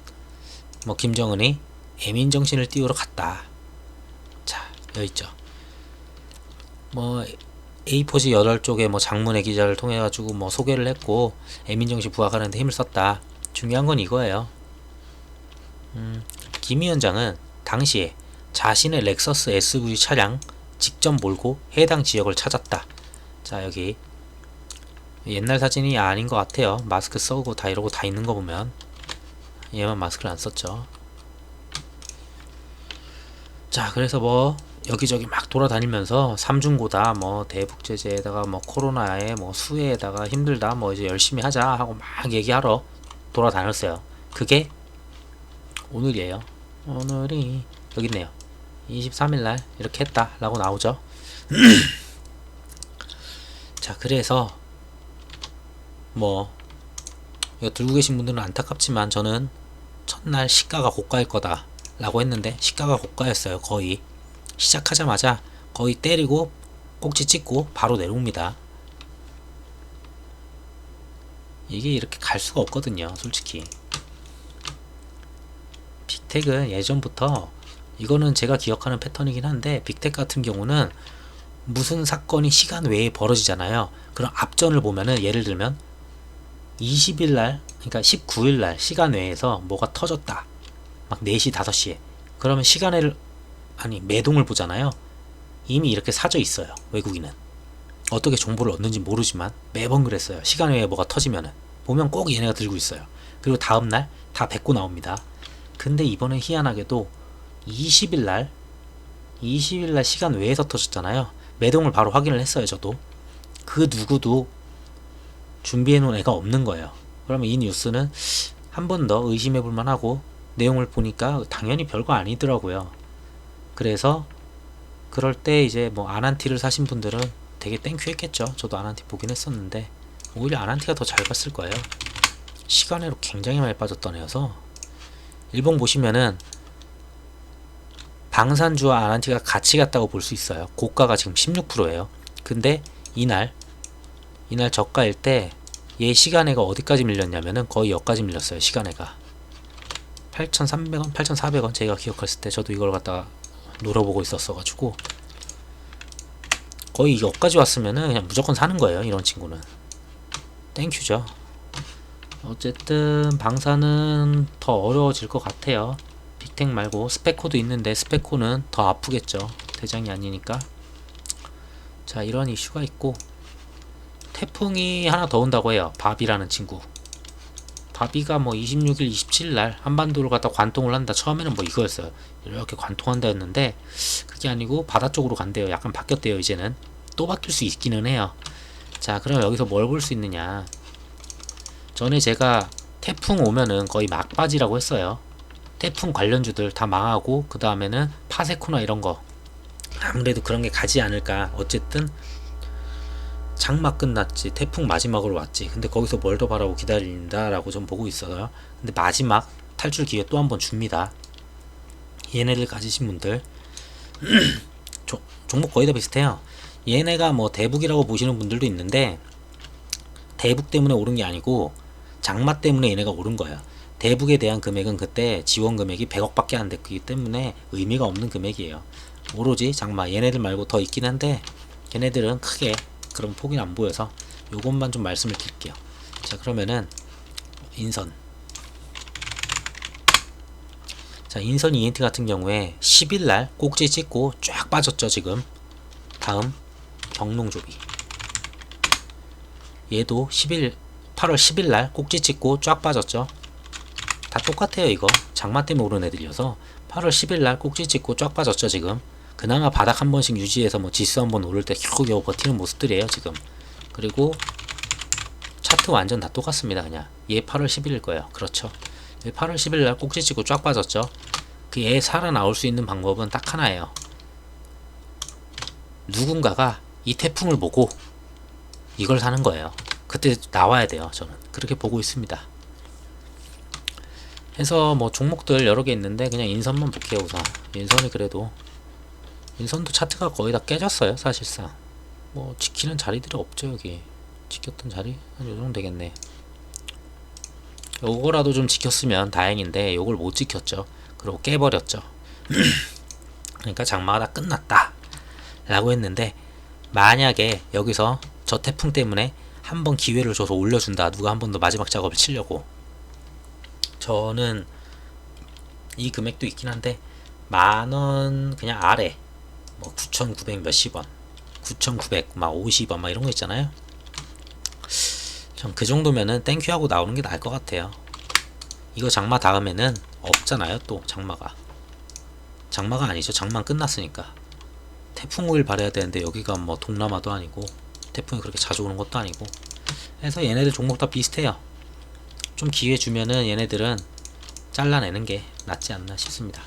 김정은이 애민 정신을 띄우러 갔다. 자, 여기 있죠. A4지 8쪽에 장문의 기자를 통해 가지고 소개를 했고 애민 정신 부각하는데 힘을 썼다. 중요한 건 이거예요. 김 위원장은 당시에 자신의 렉서스 SUV 차량 직접 몰고 해당 지역을 찾았다. 자, 여기 옛날 사진이 아닌 것 같아요. 마스크 쓰고 다 이러고 다 있는 거 보면. 얘만 마스크를 안 썼죠. 자, 그래서 여기저기 막 돌아다니면서 삼중고다 대북 제재에다가 코로나에 수해에다가 힘들다 이제 열심히 하자 하고 막 얘기하러 돌아다녔어요. 그게 오늘이에요. 오늘이 여기 있네요. 23일날 이렇게 했다 라고 나오죠. 자, 그래서 뭐 이거 들고 계신 분들은 안타깝지만 저는 첫날 시가가 고가일 거다 라고 했는데 시가가 고가였어요. 거의 시작하자마자 거의 때리고 꼭지 찍고 바로 내려옵니다. 이게 이렇게 갈 수가 없거든요, 솔직히. 빅텍은 예전부터, 이거는 제가 기억하는 패턴이긴 한데, 빅텍 같은 경우는 무슨 사건이 시간 외에 벌어지잖아요. 그럼 앞전을 보면은, 예를 들면 20일날, 그러니까 19일날 시간 외에서 뭐가 터졌다, 막 4시 5시에, 그러면 시간을, 아니 매동을 보잖아요. 이미 이렇게 사져 있어요, 외국인은. 어떻게 정보를 얻는지 모르지만 매번 그랬어요. 시간 외에 뭐가 터지면은 보면 꼭 얘네가 들고 있어요. 그리고 다음날 다 뱉고 나옵니다. 근데 이번엔 희한하게도 20일날 시간 외에서 터졌잖아요. 매동을 바로 확인을 했어요. 저도 그 누구도 준비해 놓은 애가 없는 거예요. 그러면 이 뉴스는 한 번 더 의심해 볼 만하고, 내용을 보니까 당연히 별거 아니더라고요. 그래서 그럴 때 이제 뭐 아난티를 사신 분들은 되게 땡큐 했겠죠. 저도 아난티 보긴 했었는데 오히려 아난티가 더 잘 갔을 거예요. 시간으로 굉장히 많이 빠졌던 애여서. 일봉 보시면은 방산주와 아난티가 같이 갔다고 볼 수 있어요. 고가가 지금 16%예요. 근데 이날 저가일 때 얘 시간애가 어디까지 밀렸냐면은 거의 여기까지 밀렸어요. 시간애가 8,300원, 8,400원 제가 기억했을 때. 저도 이걸 갖다가 놀아보고 있었어가지고 거의 여기까지 왔으면은 그냥 무조건 사는 거예요. 이런 친구는 땡큐죠. 어쨌든 방사는 더 어려워질 것 같아요. 빅텍 말고 스페코도 있는데 스페코는 더 아프겠죠. 대장이 아니니까. 자, 이런 이슈가 있고, 태풍이 하나 더 온다고 해요. 바비라는 친구. 바비가 뭐 26일, 27일 한반도를 갖다 관통을 한다. 처음에는 뭐 이거였어요. 이렇게 관통한다 했는데 그게 아니고 바다 쪽으로 간대요. 약간 바뀌었대요. 이제는 또 바뀔 수 있기는 해요. 자, 그럼 여기서 뭘 볼 수 있느냐. 전에 제가 태풍 오면은 거의 막바지라고 했어요. 태풍 관련주들 다 망하고 그 다음에는 파세코나 이런 거 아무래도 그런 게 가지 않을까. 어쨌든 장마 끝났지, 태풍 마지막으로 왔지. 근데 거기서 뭘 더 바라고 기다린다라고 좀 보고 있어요. 근데 마지막 탈출 기회 또 한 번 줍니다. 얘네를 가지신 분들 종목 거의 다 비슷해요. 얘네가 뭐 대북이라고 보시는 분들도 있는데 대북 때문에 오른 게 아니고 장마 때문에 얘네가 오른 거야. 대북에 대한 금액은 그때 지원 금액이 100억밖에 안 됐기 때문에 의미가 없는 금액이에요. 오로지 장마, 얘네들 말고 더 있긴 한데 얘네들은 크게 그런 폭이 안 보여서 요것만 좀 말씀을 드릴게요. 자, 그러면은 인선. 자, 인선 ENT 같은 경우에 10일날 꼭지 찍고 쫙 빠졌죠. 지금 다음 경농조비, 얘도 8월 10일날 꼭지 찍고 쫙 빠졌죠. 다 똑같아요. 이거 장마 때문에 오른 애들이어서 8월 10일날 꼭지 찍고 쫙 빠졌죠. 지금 그나마 바닥 한 번씩 유지해서 뭐 지수 한 번 오를 때 겨우겨우 버티는 모습들이에요. 지금. 그리고 차트 완전 다 똑같습니다. 그냥 얘 8월 10일일 거예요. 그렇죠. 8월 10일날 꼭지 찍고 쫙 빠졌죠. 그 얘 살아나올 수 있는 방법은 딱 하나예요. 누군가가 이 태풍을 보고 이걸 사는 거예요. 그때 나와야 돼요. 저는 그렇게 보고 있습니다. 해서 뭐 종목들 여러 개 있는데 그냥 인선만 볼게요. 우선 인선이 그래도 인선도 차트가 거의 다 깨졌어요. 사실상 뭐 지키는 자리들이 없죠. 여기 지켰던 자리 한 요정도 되겠네. 요거라도 좀 지켰으면 다행인데 요걸 못 지켰죠. 그리고 깨버렸죠. 그러니까 장마가 다 끝났다 라고 했는데, 만약에 여기서 저 태풍 때문에 한번 기회를 줘서 올려준다, 누가 한 번 더 마지막 작업을 치려고, 저는 이 금액도 있긴 한데 만원 그냥 아래, 뭐 9,900 몇십 원, 9,900 막 50원 막 이런 거 있잖아요. 전 그 정도면은 땡큐 하고 나오는 게 나을 것 같아요. 이거 장마 다음에는 없잖아요. 또 장마가 아니죠. 장마 끝났으니까 태풍 오일 바래야 되는데 여기가 뭐 동남아도 아니고 태풍이 그렇게 자주 오는 것도 아니고 해서 얘네들 종목 다 비슷해요. 좀 기회 주면은 얘네들은 잘라내는 게 낫지 않나 싶습니다.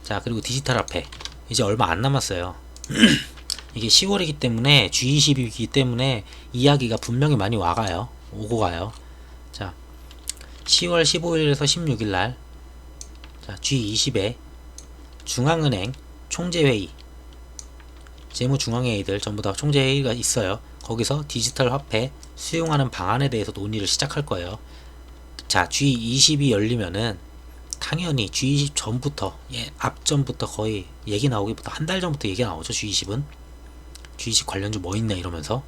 자, 그리고 디지털 화폐 이제 얼마 안 남았어요. 이게 10월이기 때문에 G20이기 때문에 이야기가 분명히 많이 와가요. 오고 가요. 자, 10월 15일에서 16일 날, 자, G20에 중앙은행 총재회의, 재무중앙회의들 전부 다 총재회의가 있어요. 거기서 디지털 화폐 수용하는 방안에 대해서 논의를 시작할 거예요. 자, G20이 열리면은 당연히 G20 전부터, 앞전부터 거의 얘기 나오기부터 한 달 전부터 얘기 나오죠. G20은 G20 관련주 뭐 있냐 이러면서.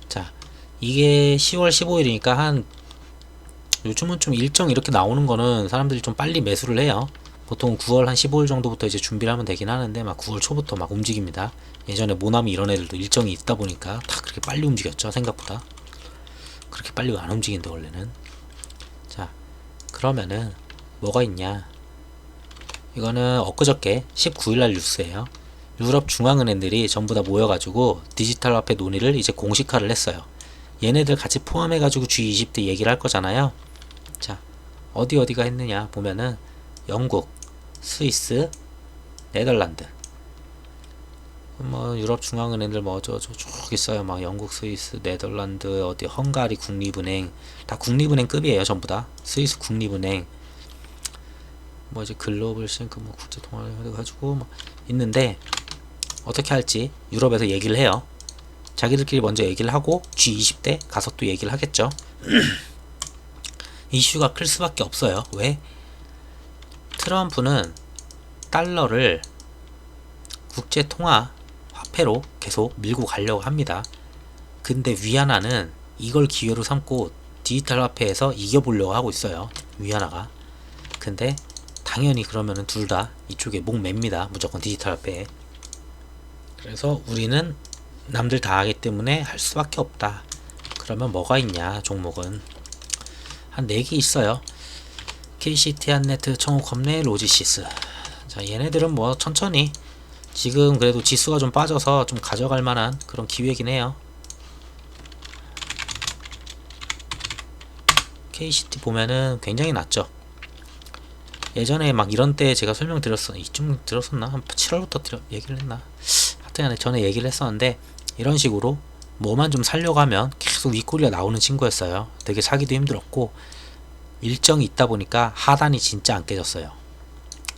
자, 이게 10월 15일이니까 한, 요즘은 좀 일정 이렇게 나오는 거는 사람들이 좀 빨리 매수를 해요. 보통 9월 한 15일 정도부터 이제 준비를 하면 되긴 하는데, 막 9월 초부터 막 움직입니다. 예전에 모나미 이런 애들도 일정이 있다 보니까 다 그렇게 빨리 움직였죠. 생각보다 그렇게 빨리 안 움직인데 원래는. 자, 그러면은 뭐가 있냐, 이거는 엊그저께 19일날 뉴스예요. 유럽 중앙은행들이 전부 다 모여가지고 디지털 화폐 논의를 이제 공식화를 했어요. 얘네들 같이 포함해가지고 G20 때 얘기를 할 거잖아요. 자, 어디가 했느냐 보면은 영국, 스위스, 네덜란드, 뭐 유럽 중앙은행들 뭐 쭉 있어요. 막 영국, 스위스, 네덜란드, 어디 헝가리 국립은행, 다 국립은행급이에요. 전부 다. 스위스 국립은행, 뭐 이제 글로벌 싱크, 뭐 국제 통화를 해가지고 뭐 있는데, 어떻게 할지 유럽에서 얘기를 해요. 자기들끼리 먼저 얘기를 하고 G20 때 가서 또 얘기를 하겠죠. 이슈가 클 수밖에 없어요. 왜? 트럼프는 달러를 국제 통화 화폐로 계속 밀고 가려고 합니다. 근데 위안화는 이걸 기회로 삼고 디지털 화폐에서 이겨보려고 하고 있어요. 위안화가. 근데 당연히 그러면은 둘 다 이쪽에 목 맵니다. 무조건 디지털 화폐에. 그래서 우리는 남들 다 하기 때문에 할 수밖에 없다. 그러면 뭐가 있냐, 종목은 한 4개 있어요. KCT, 한네트, 청호컴네, 로지시스. 자, 얘네들은 뭐 천천히, 지금 그래도 지수가 좀 빠져서 좀 가져갈 만한 그런 기회긴 해요. KCT 보면은 굉장히 낮죠. 예전에 막 이런 때 제가 이쯤 들었었나? 한 7월부터 얘기를 했나? 하여튼 전에 얘기를 했었는데, 이런 식으로 뭐만 좀 살려고 하면 계속 윗꼬리가 나오는 친구였어요. 되게 사기도 힘들었고, 일정이 있다 보니까 하단이 진짜 안 깨졌어요.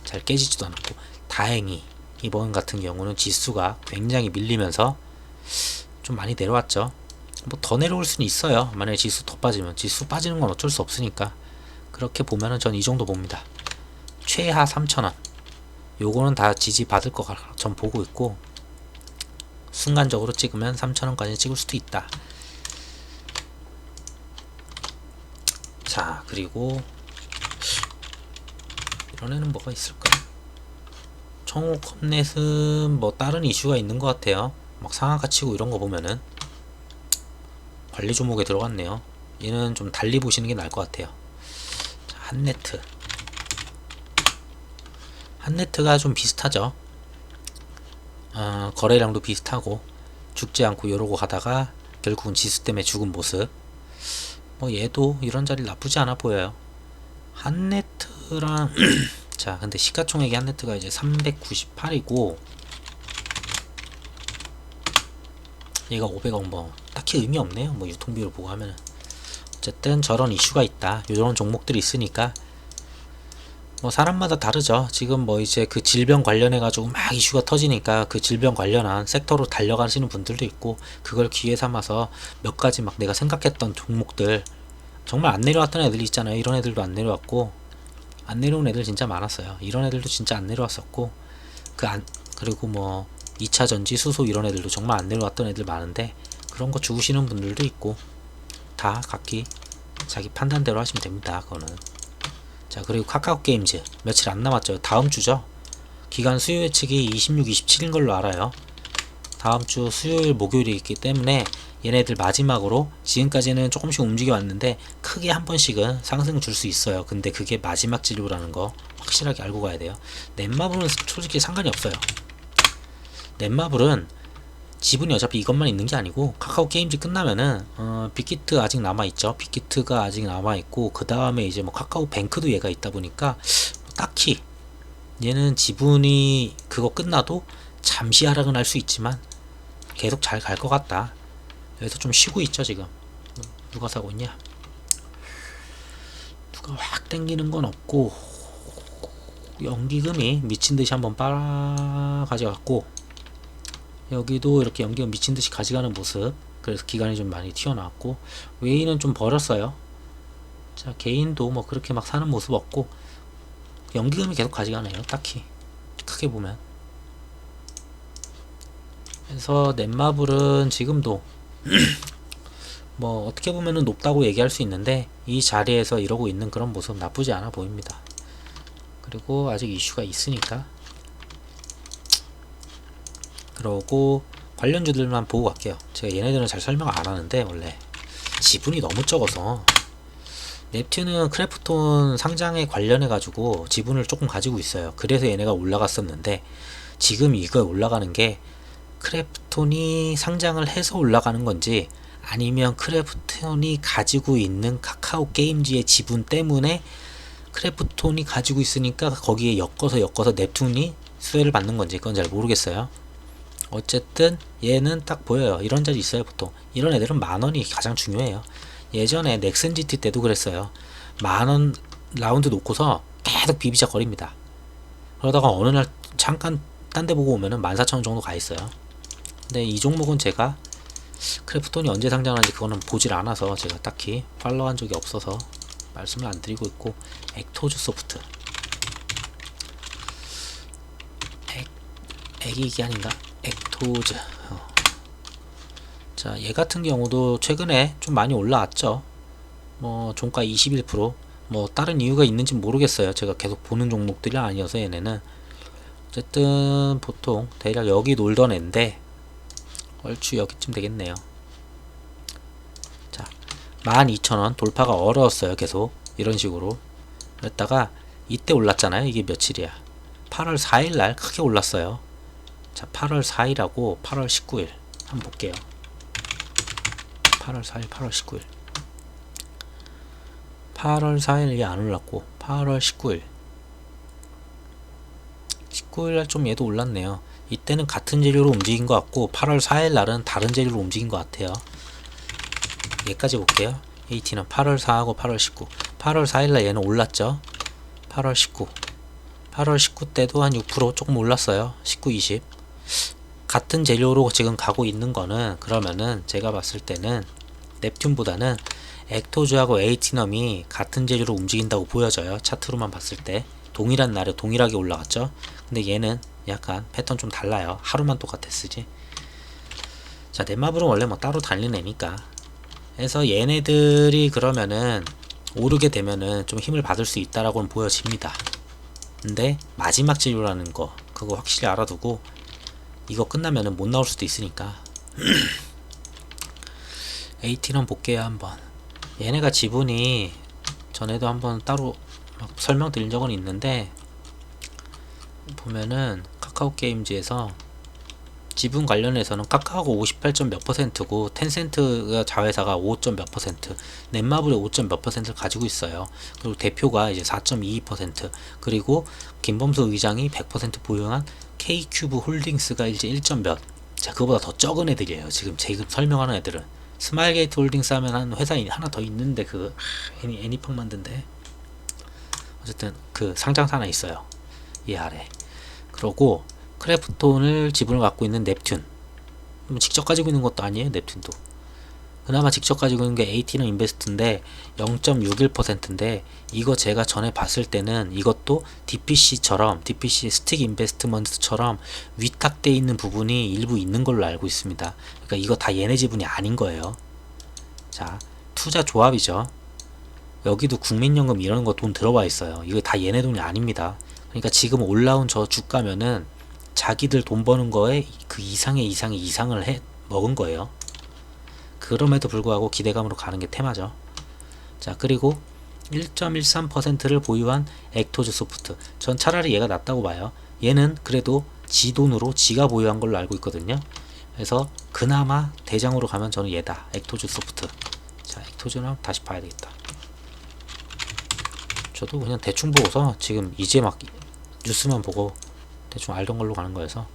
잘 깨지지도 않았고, 다행히 이번 같은 경우는 지수가 굉장히 밀리면서 좀 많이 내려왔죠. 뭐 더 내려올 수는 있어요. 만약에 지수 더 빠지면. 지수 빠지는 건 어쩔 수 없으니까. 그렇게 보면은 전 이 정도 봅니다. 최하 3,000원, 요거는 다 지지 받을 거 전 보고 있고, 순간적으로 찍으면 3,000원까지 찍을 수도 있다. 자, 그리고 이런 애는 뭐가 있을까? 청호컴넷은 뭐 다른 이슈가 있는 것 같아요. 막 상한가 치고 이런 거 보면은 관리 종목에 들어갔네요. 얘는 좀 달리 보시는 게 나을 것 같아요. 자, 한네트가 좀 비슷하죠. 거래량도 비슷하고 죽지 않고 이러고 가다가 결국은 지수 때문에 죽은 모습. 뭐 얘도 이런 자리 나쁘지 않아 보여요. 한네트랑 자, 근데 시가총액이 한네트가 이제 398이고 얘가 500억, 뭐 딱히 의미 없네요. 뭐 유통비율 보고 하면은. 어쨌든 저런 이슈가 있다. 이런 종목들이 있으니까 뭐 사람마다 다르죠. 지금 뭐 이제 그 질병 관련해 가지고 막 이슈가 터지니까 그 질병 관련한 섹터로 달려가시는 분들도 있고, 그걸 기회 삼아서 몇 가지 막 내가 생각했던 종목들, 정말 안 내려왔던 애들 있잖아요. 이런 애들도 안 내려왔고, 안 내려온 애들 진짜 많았어요. 이런 애들도 진짜 안 내려왔었고, 그리고 뭐 2차전지, 수소 이런 애들도 정말 안 내려왔던 애들 많은데, 그런 거 주우시는 분들도 있고, 다 각기 자기 판단대로 하시면 됩니다. 그거는. 자, 그리고 카카오 게임즈 며칠 안 남았죠. 다음 주죠. 기간 수요 예측이 26, 27인 걸로 알아요. 다음 주 수요일, 목요일이 있기 때문에 얘네들 마지막으로, 지금까지는 조금씩 움직여 왔는데 크게 한 번씩은 상승 줄 수 있어요. 근데 그게 마지막 진료라는 거 확실하게 알고 가야 돼요. 넷마블은 솔직히 상관이 없어요. 넷마블은 지분이 어차피 이것만 있는 게 아니고, 카카오 게임즈 끝나면은 빅히트 아직 남아있죠. 빅히트가 아직 남아있고, 그 다음에 이제 뭐 카카오 뱅크도 얘가 있다 보니까 딱히 얘는 지분이 그거 끝나도 잠시 하락은 할 수 있지만 계속 잘 갈 것 같다. 그래서 좀 쉬고 있죠 지금. 누가 사고 있냐? 누가 확 땡기는 건 없고, 연기금이 미친듯이 한번 빨아 가져갔고, 여기도 이렇게 연기금 미친듯이 가져가는 모습. 그래서 기간이 좀 많이 튀어나왔고, 외인은 좀 버렸어요. 자, 개인도 뭐 그렇게 막 사는 모습 없고, 연기금이 계속 가져가네요. 딱히 크게 보면. 그래서 넷마블은 지금도 뭐 어떻게 보면은 높다고 얘기할 수 있는데, 이 자리에서 이러고 있는 그런 모습 나쁘지 않아 보입니다. 그리고 아직 이슈가 있으니까. 그러고 관련주들만 보고 갈게요. 제가 얘네들은 잘 설명 안 하는데, 원래 지분이 너무 적어서. 넵튠은 크래프톤 상장에 관련해 가지고 지분을 조금 가지고 있어요. 그래서 얘네가 올라갔었는데, 지금 이거 올라가는 게 크래프톤이 상장을 해서 올라가는 건지, 아니면 크래프톤이 가지고 있는 카카오 게임즈의 지분 때문에 크래프톤이 가지고 있으니까 거기에 엮어서 넵튠이 수혜를 받는 건지, 그건 잘 모르겠어요. 어쨌든 얘는 딱 보여요. 이런 자리 있어요. 보통 이런 애들은 만원이 가장 중요해요. 예전에 넥슨 GT 때도 그랬어요. 만원 라운드 놓고서 계속 비비작 거립니다. 그러다가 어느 날 잠깐 딴 데 보고 오면은 14,000원 정도 가 있어요. 근데 이 종목은 제가 크래프톤이 언제 상장하는지 그거는 보질 않아서 제가 딱히 팔로우한 적이 없어서 말씀을 안 드리고 있고, 액토즈 소프트, 액이 이게 아닌가? 액토즈. 자, 얘 같은 경우도 최근에 좀 많이 올라왔죠. 뭐 종가 21%. 뭐 다른 이유가 있는지 모르겠어요. 제가 계속 보는 종목들이 아니어서 얘네는. 어쨌든 보통 대략 여기 놀던 앤데 얼추 여기쯤 되겠네요. 자, 12,000원 돌파가 어려웠어요. 계속 이런 식으로. 그랬다가 이때 올랐잖아요. 이게 며칠이야? 8월 4일날 크게 올랐어요. 자, 8월 4일하고 8월 19일 한번 볼게요. 8월 4일, 8월 19일. 8월 4일이 안 올랐고 8월 19일 19일날 좀 얘도 올랐네요. 이때는 같은 재료로 움직인 것 같고 8월 4일날은 다른 재료로 움직인 것 같아요. 얘까지 볼게요. AT는 8월 4하고 8월 19. 8월 4일날 얘는 올랐죠. 8월 19. 8월 19 때도 한 6% 조금 올랐어요. 19, 20. 같은 재료로 지금 가고 있는 거는, 그러면은 제가 봤을 때는 넵튠보다는 액토즈하고 에이티넘이 같은 재료로 움직인다고 보여져요. 차트로만 봤을 때 동일한 날에 동일하게 올라갔죠. 근데 얘는 약간 패턴 좀 달라요. 하루만 똑같았으지. 자, 넷마블은 원래 뭐 따로 달리는 애니까. 그래서 얘네들이 그러면은 오르게 되면은 좀 힘을 받을 수 있다라고는 보여집니다. 근데 마지막 재료라는 거 그거 확실히 알아두고, 이거 끝나면은 못 나올 수도 있으니까. AT는 볼게요. 한번. 얘네가 지분이 전에도 한번 따로 막 설명드린 적은 있는데, 보면은 카카오 게임즈에서 지분 관련해서는 카카오가 58점 몇 %고 텐센트가 자회사가 5. 몇 %, 넷마블이 5. 몇 %를 가지고 있어요. 그리고 대표가 이제 4.22%, 그리고 김범수 의장이 100% 보유한 K큐브 홀딩스가 이제 1. 몇. 자, 그거보다 더 적은 애들이에요. 지금 설명하는 애들은. 스마일게이트 홀딩스 하면 한 회사 하나 더 있는데, 그 애니팡 만든데. 어쨌든 그 상장사 하나 있어요. 이 아래. 그러고 크래프톤을 지분을 갖고 있는 넵튠, 직접 가지고 있는 것도 아니에요. 넵튠도 그나마 직접 가지고 있는 게 AT는 인베스트인데 0.61%인데, 이거 제가 전에 봤을 때는 이것도 DPC처럼, DPC 스틱 인베스트먼트처럼 위탁되어 있는 부분이 일부 있는 걸로 알고 있습니다. 그러니까 이거 다 얘네 지분이 아닌 거예요. 자, 투자 조합이죠. 여기도 국민연금 이런 거 돈 들어와 있어요. 이거 다 얘네 돈이 아닙니다. 그러니까 지금 올라온 저 주가면은 자기들 돈 버는 거에 그 이상을 해 먹은 거예요. 그럼에도 불구하고 기대감으로 가는 게 테마죠. 자, 그리고 1.13%를 보유한 액토즈 소프트, 전 차라리 얘가 낫다고 봐요. 얘는 그래도 지 돈으로 지가 보유한 걸로 알고 있거든요. 그래서 그나마 대장으로 가면 저는 얘다. 액토즈 소프트. 자, 액토즈는 다시 봐야 되겠다. 저도 그냥 대충 보고서 지금 이제 막 뉴스만 보고 대충 알던 걸로 가는 거여서.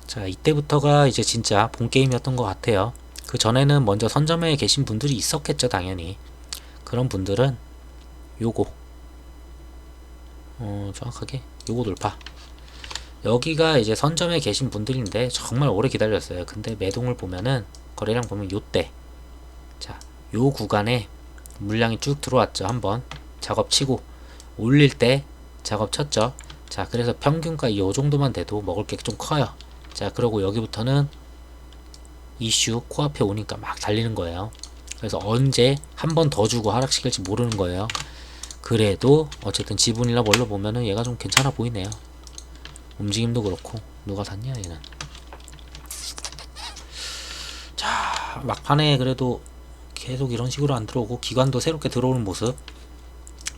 자, 이때부터가 이제 진짜 본 게임이었던 것 같아요. 그 전에는 먼저 선점에 계신 분들이 있었겠죠, 당연히. 그런 분들은 요거 정확하게 요거 돌파. 여기가 이제 선점에 계신 분들인데 정말 오래 기다렸어요. 근데 매동을 보면은 거래량 보면 요때, 자, 요 구간에 물량이 쭉 들어왔죠. 한번 작업 치고 올릴 때 작업 쳤죠. 자, 그래서 평균가 요 정도만 돼도 먹을 게 좀 커요. 자, 그러고 여기부터는 이슈 코앞에 오니까 막 달리는 거예요. 그래서 언제 한 번 더 주고 하락시킬지 모르는 거예요. 그래도 어쨌든 지분이나 뭘로 보면은 얘가 좀 괜찮아 보이네요. 움직임도 그렇고. 누가 샀냐 얘는. 자, 막판에 그래도 계속 이런 식으로 안 들어오고 기관도 새롭게 들어오는 모습.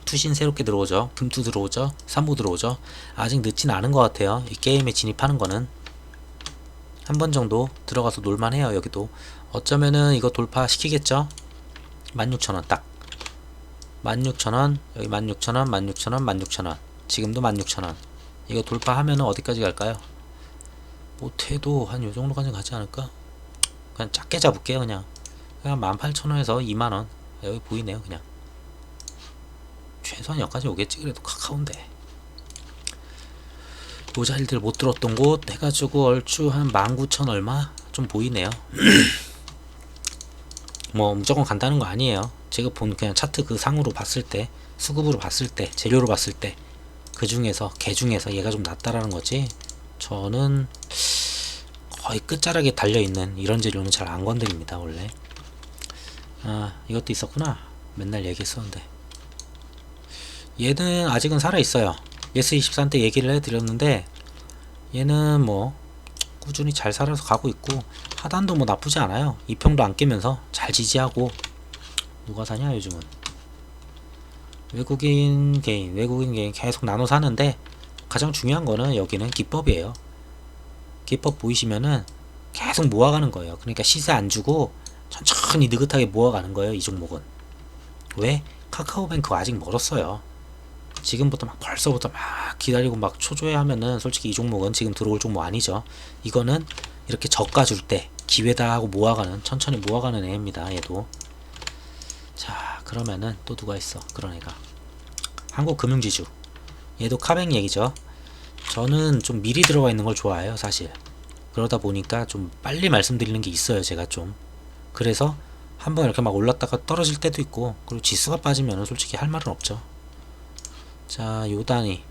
투신 새롭게 들어오죠. 금투 들어오죠. 삼부 들어오죠. 아직 늦진 않은 것 같아요. 이 게임에 진입하는 거는 한 번 정도 들어가서 놀만해요. 여기도 어쩌면은 이거 돌파시키겠죠. 16,000원 딱. 16,000원, 여기 16,000원, 16,000원, 16,000원. 지금도 16,000원. 이거 돌파하면은 어디까지 갈까요? 못해도 한 요정도까지 가지 않을까? 그냥 작게 잡을게요. 그냥 18,000원에서 2만원. 여기 보이네요. 그냥 최소한 여기까지 오겠지. 그래도 카카오인데 모자일들 못 들었던 곳 해가지고 얼추 한 19,000 얼마 좀 보이네요. 뭐 무조건 간다는 거 아니에요. 제가 본 그냥 차트 그 상으로 봤을 때, 수급으로 봤을 때, 재료로 봤을 때, 그 중에서 개 중에서 얘가 좀 낫다라는 거지. 저는 거의 끝자락에 달려있는 이런 재료는 잘 안 건드립니다. 원래. 아, 이것도 있었구나. 맨날 얘기했었는데 얘는 아직은 살아있어요. 예스24 때 얘기를 해드렸는데 얘는 뭐 꾸준히 잘 살아서 가고 있고 하단도 뭐 나쁘지 않아요. 2평도 안 깨면서 잘 지지하고. 누가 사냐 요즘은. 외국인 개인 계속 나눠 사는데 가장 중요한 거는 여기는 기법이에요. 기법 보이시면은 계속 모아가는 거예요. 그러니까 시세 안 주고 천천히 느긋하게 모아가는 거예요. 이 종목은. 왜? 카카오뱅크 아직 멀었어요. 지금부터 막 벌써부터 막 기다리고 막 초조해하면은 솔직히 이 종목은 지금 들어올 종목 아니죠. 이거는 이렇게 저가 줄 때 기회다 하고 모아가는, 천천히 모아가는 애입니다. 얘도. 자, 그러면은 또 누가 있어? 그런 애가 한국금융지주. 얘도 카뱅 얘기죠. 저는 좀 미리 들어가 있는 걸 좋아해요. 사실 그러다 보니까 좀 빨리 말씀드리는 게 있어요. 제가 좀. 그래서 한번 이렇게 막 올랐다가 떨어질 때도 있고, 그리고 지수가 빠지면 솔직히 할 말은 없죠. 자, 요단이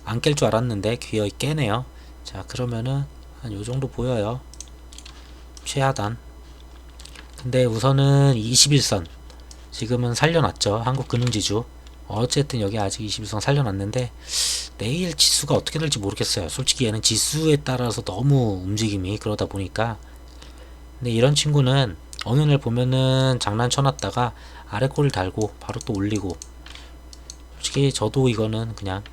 안 깰 줄 알았는데 귀여이 깨네요. 자, 그러면은 한 요정도 보여요. 최하단. 근데 우선은 21선 지금은 살려놨죠. 한국금융지주. 어쨌든 여기 아직 21선 살려놨는데 내일 지수가 어떻게 될지 모르겠어요. 솔직히 얘는 지수에 따라서 너무 움직임이 그러다 보니까. 근데 이런 친구는 어느 날 보면은 장난쳐놨다가 아래 꼬리를 달고 바로 또 올리고. 솔직히 저도 이거는 그냥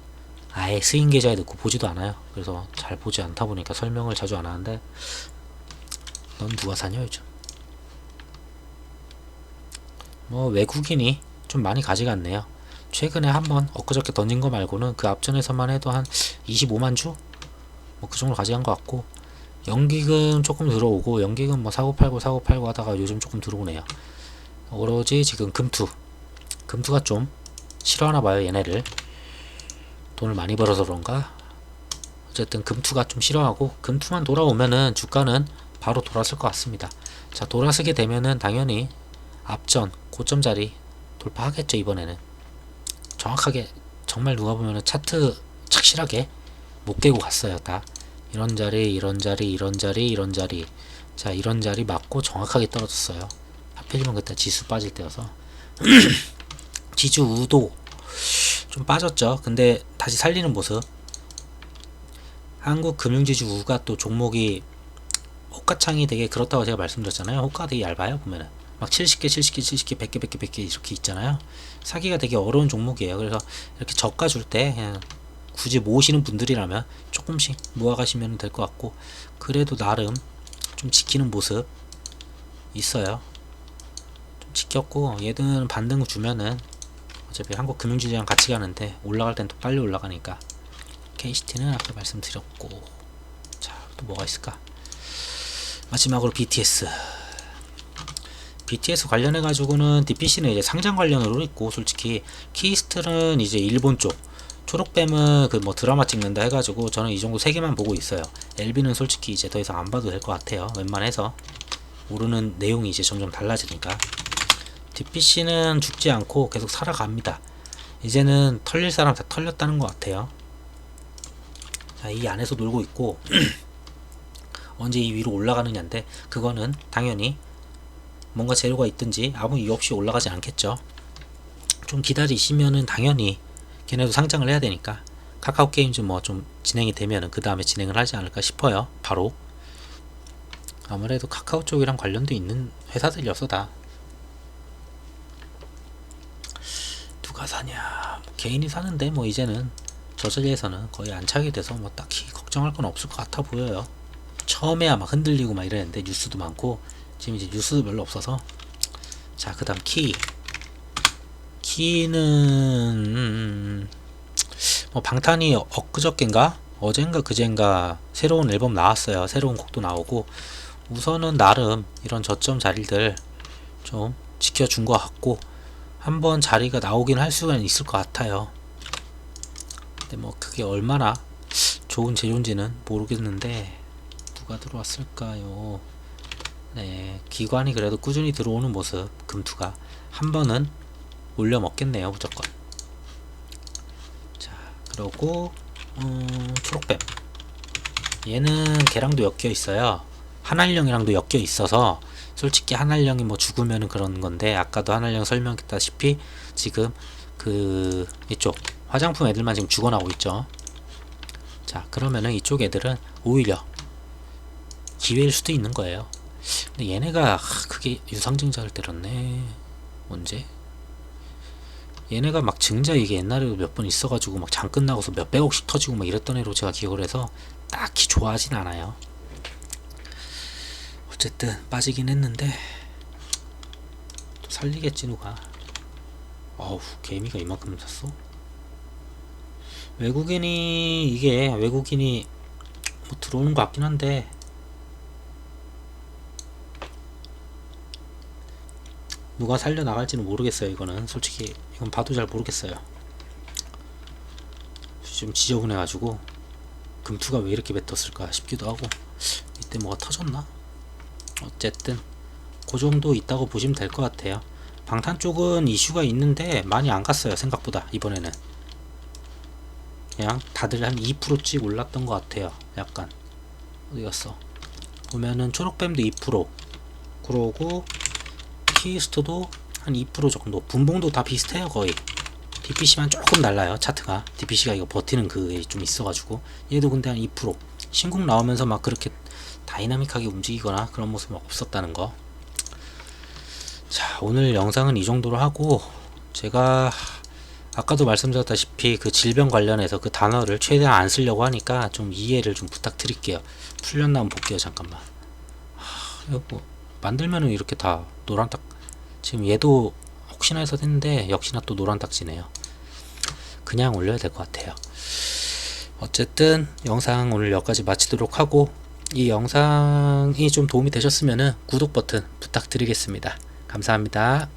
아예 스윙 계좌에 넣고 보지도 않아요. 그래서 잘 보지 않다 보니까 설명을 자주 안 하는데, 넌 누가 사냐 요즘. 뭐 외국인이 좀 많이 가져갔네요. 최근에 한번 엊그저께 던진 거 말고는 그 앞전에서만 해도 한 25만 주? 뭐 그 정도 가져간 것 같고, 연기금 조금 들어오고, 연기금 뭐 사고 팔고 하다가 요즘 조금 들어오네요. 오로지 지금 금투가 좀 싫어하나 봐요. 얘네를 돈을 많이 벌어서 그런가. 어쨌든 금투가 좀 싫어하고, 금투만 돌아오면은 주가는 바로 돌아설 것 같습니다. 자, 돌아서게 되면은 당연히 앞전 고점 자리 돌파하겠죠. 이번에는 정확하게 정말 누가 보면은 차트 착실하게 못 깨고 갔어요. 다 이런 자리 이런 자리 이런 자리 이런 자리. 자, 이런 자리 맞고 정확하게 떨어졌어요. 하필이면 그때 지수 빠질 때여서. 지주 우도 좀 빠졌죠. 근데 다시 살리는 모습. 한국금융지주 우가 또 종목이 호가창이 되게 그렇다고 제가 말씀드렸잖아요. 호가가 되게 얇아요. 보면은 막 70개 100개 100개 이렇게 있잖아요. 사기가 되게 어려운 종목이에요. 그래서 이렇게 저가 줄 때 그냥 굳이 모으시는 분들이라면 조금씩 모아가시면 될 것 같고, 그래도 나름 좀 지키는 모습 있어요. 좀 지켰고, 얘는 반등 주면은 어차피 한국금융지주랑 같이 가는데 올라갈 땐 또 빨리 올라가니까. KCT는 아까 말씀드렸고, 자, 또 뭐가 있을까? 마지막으로 BTS. BTS 관련해 가지고는 DPC는 이제 상장 관련으로 있고, 솔직히 키스트는 이제 일본 쪽, 초록뱀은 그 뭐 드라마 찍는다 해가지고 저는 이 정도 세 개만 보고 있어요. LB는 솔직히 이제 더 이상 안 봐도 될 것 같아요. 웬만해서 모르는 내용이 이제 점점 달라지니까. DPC는 죽지 않고 계속 살아갑니다. 이제는 털릴 사람 다 털렸다는 것 같아요. 자, 이 안에서 놀고 있고 언제 이 위로 올라가느냐인데, 그거는 당연히 뭔가 재료가 있든지 아무 이유 없이 올라가지 않겠죠. 좀 기다리시면은 당연히 걔네도 상장을 해야 되니까 카카오 게임즈 뭐 좀 진행이 되면은 그 다음에 진행을 하지 않을까 싶어요. 바로 아무래도 카카오 쪽이랑 관련도 있는 회사들이어서 다. 누가 사냐, 뭐 개인이 사는데 뭐 이제는 저 자리에서는 거의 안착이 돼서 뭐 딱히 걱정할 건 없을 것 같아 보여요. 처음에야 막 흔들리고 막 이랬는데 뉴스도 많고, 지금 이제 뉴스도 별로 없어서. 자, 그 다음 키는 뭐 방탄이 엊그저껜가 어젠가 그젠가 새로운 앨범 나왔어요. 새로운 곡도 나오고, 우선은 나름 이런 저점 자리들 좀 지켜준 것 같고, 한번 자리가 나오긴 할 수가 있을 것 같아요. 근데 뭐 그게 얼마나 좋은 재료인지는 모르겠는데, 누가 들어왔을까요? 네, 기관이 그래도 꾸준히 들어오는 모습, 금투가 한 번은 올려 먹겠네요, 무조건. 자, 그러고 초록뱀, 얘는 걔랑도 엮여 있어요. 한알령이랑도 엮여 있어서 솔직히 한알령이 뭐 죽으면은 그런 건데, 아까도 한알령 설명했다시피 지금 그 이쪽 화장품 애들만 지금 죽어나오고 있죠. 자, 그러면은 이쪽 애들은 오히려 기회일 수도 있는 거예요. 근데 얘네가 그게 유상증자를 때렸네. 언제? 얘네가 막 증자 이게 옛날에도 몇 번 있어가지고 막 장 끝나고서 몇백억씩 터지고 막 이랬던 애로 제가 기억을 해서 딱히 좋아하진 않아요. 어쨌든 빠지긴 했는데 또 살리겠지 누가. 어우, 개미가 이만큼 샀어? 외국인이 뭐 들어오는 것 같긴 한데, 누가 살려나갈지는 모르겠어요. 이거는 솔직히 이건 봐도 잘 모르겠어요. 좀 지저분해가지고 금투가 왜 이렇게 뱉었을까 싶기도 하고, 이때 뭐가 터졌나? 어쨌든 그 정도 있다고 보시면 될 것 같아요. 방탄 쪽은 이슈가 있는데 많이 안 갔어요. 생각보다 이번에는 그냥 다들 한 2%씩 올랐던 것 같아요. 약간 어디 갔어? 보면은 초록뱀도 2%, 그러고 키스트도 한 2% 정도, 분봉도 다 비슷해요. 거의 DPC만 조금 달라요. 차트가 DPC가 이거 버티는 그게 좀 있어가지고, 얘도 근데 한 2%, 신곡 나오면서 막 그렇게 다이나믹하게 움직이거나 그런 모습은 없었다는 거. 자, 오늘 영상은 이 정도로 하고, 제가 아까도 말씀드렸다시피 그 질병 관련해서 그 단어를 최대한 안 쓰려고 하니까 좀 이해를 좀 부탁드릴게요. 풀렸나 한번 볼게요. 잠깐만. 이거 뭐 만들면은 이렇게 다 노란 딱, 지금 얘도 혹시나 해서 했는데 역시나 또 노란 딱지네요. 그냥 올려야 될 것 같아요. 어쨌든 영상 오늘 여기까지 마치도록 하고, 이 영상이 좀 도움이 되셨으면 구독 버튼 부탁드리겠습니다. 감사합니다.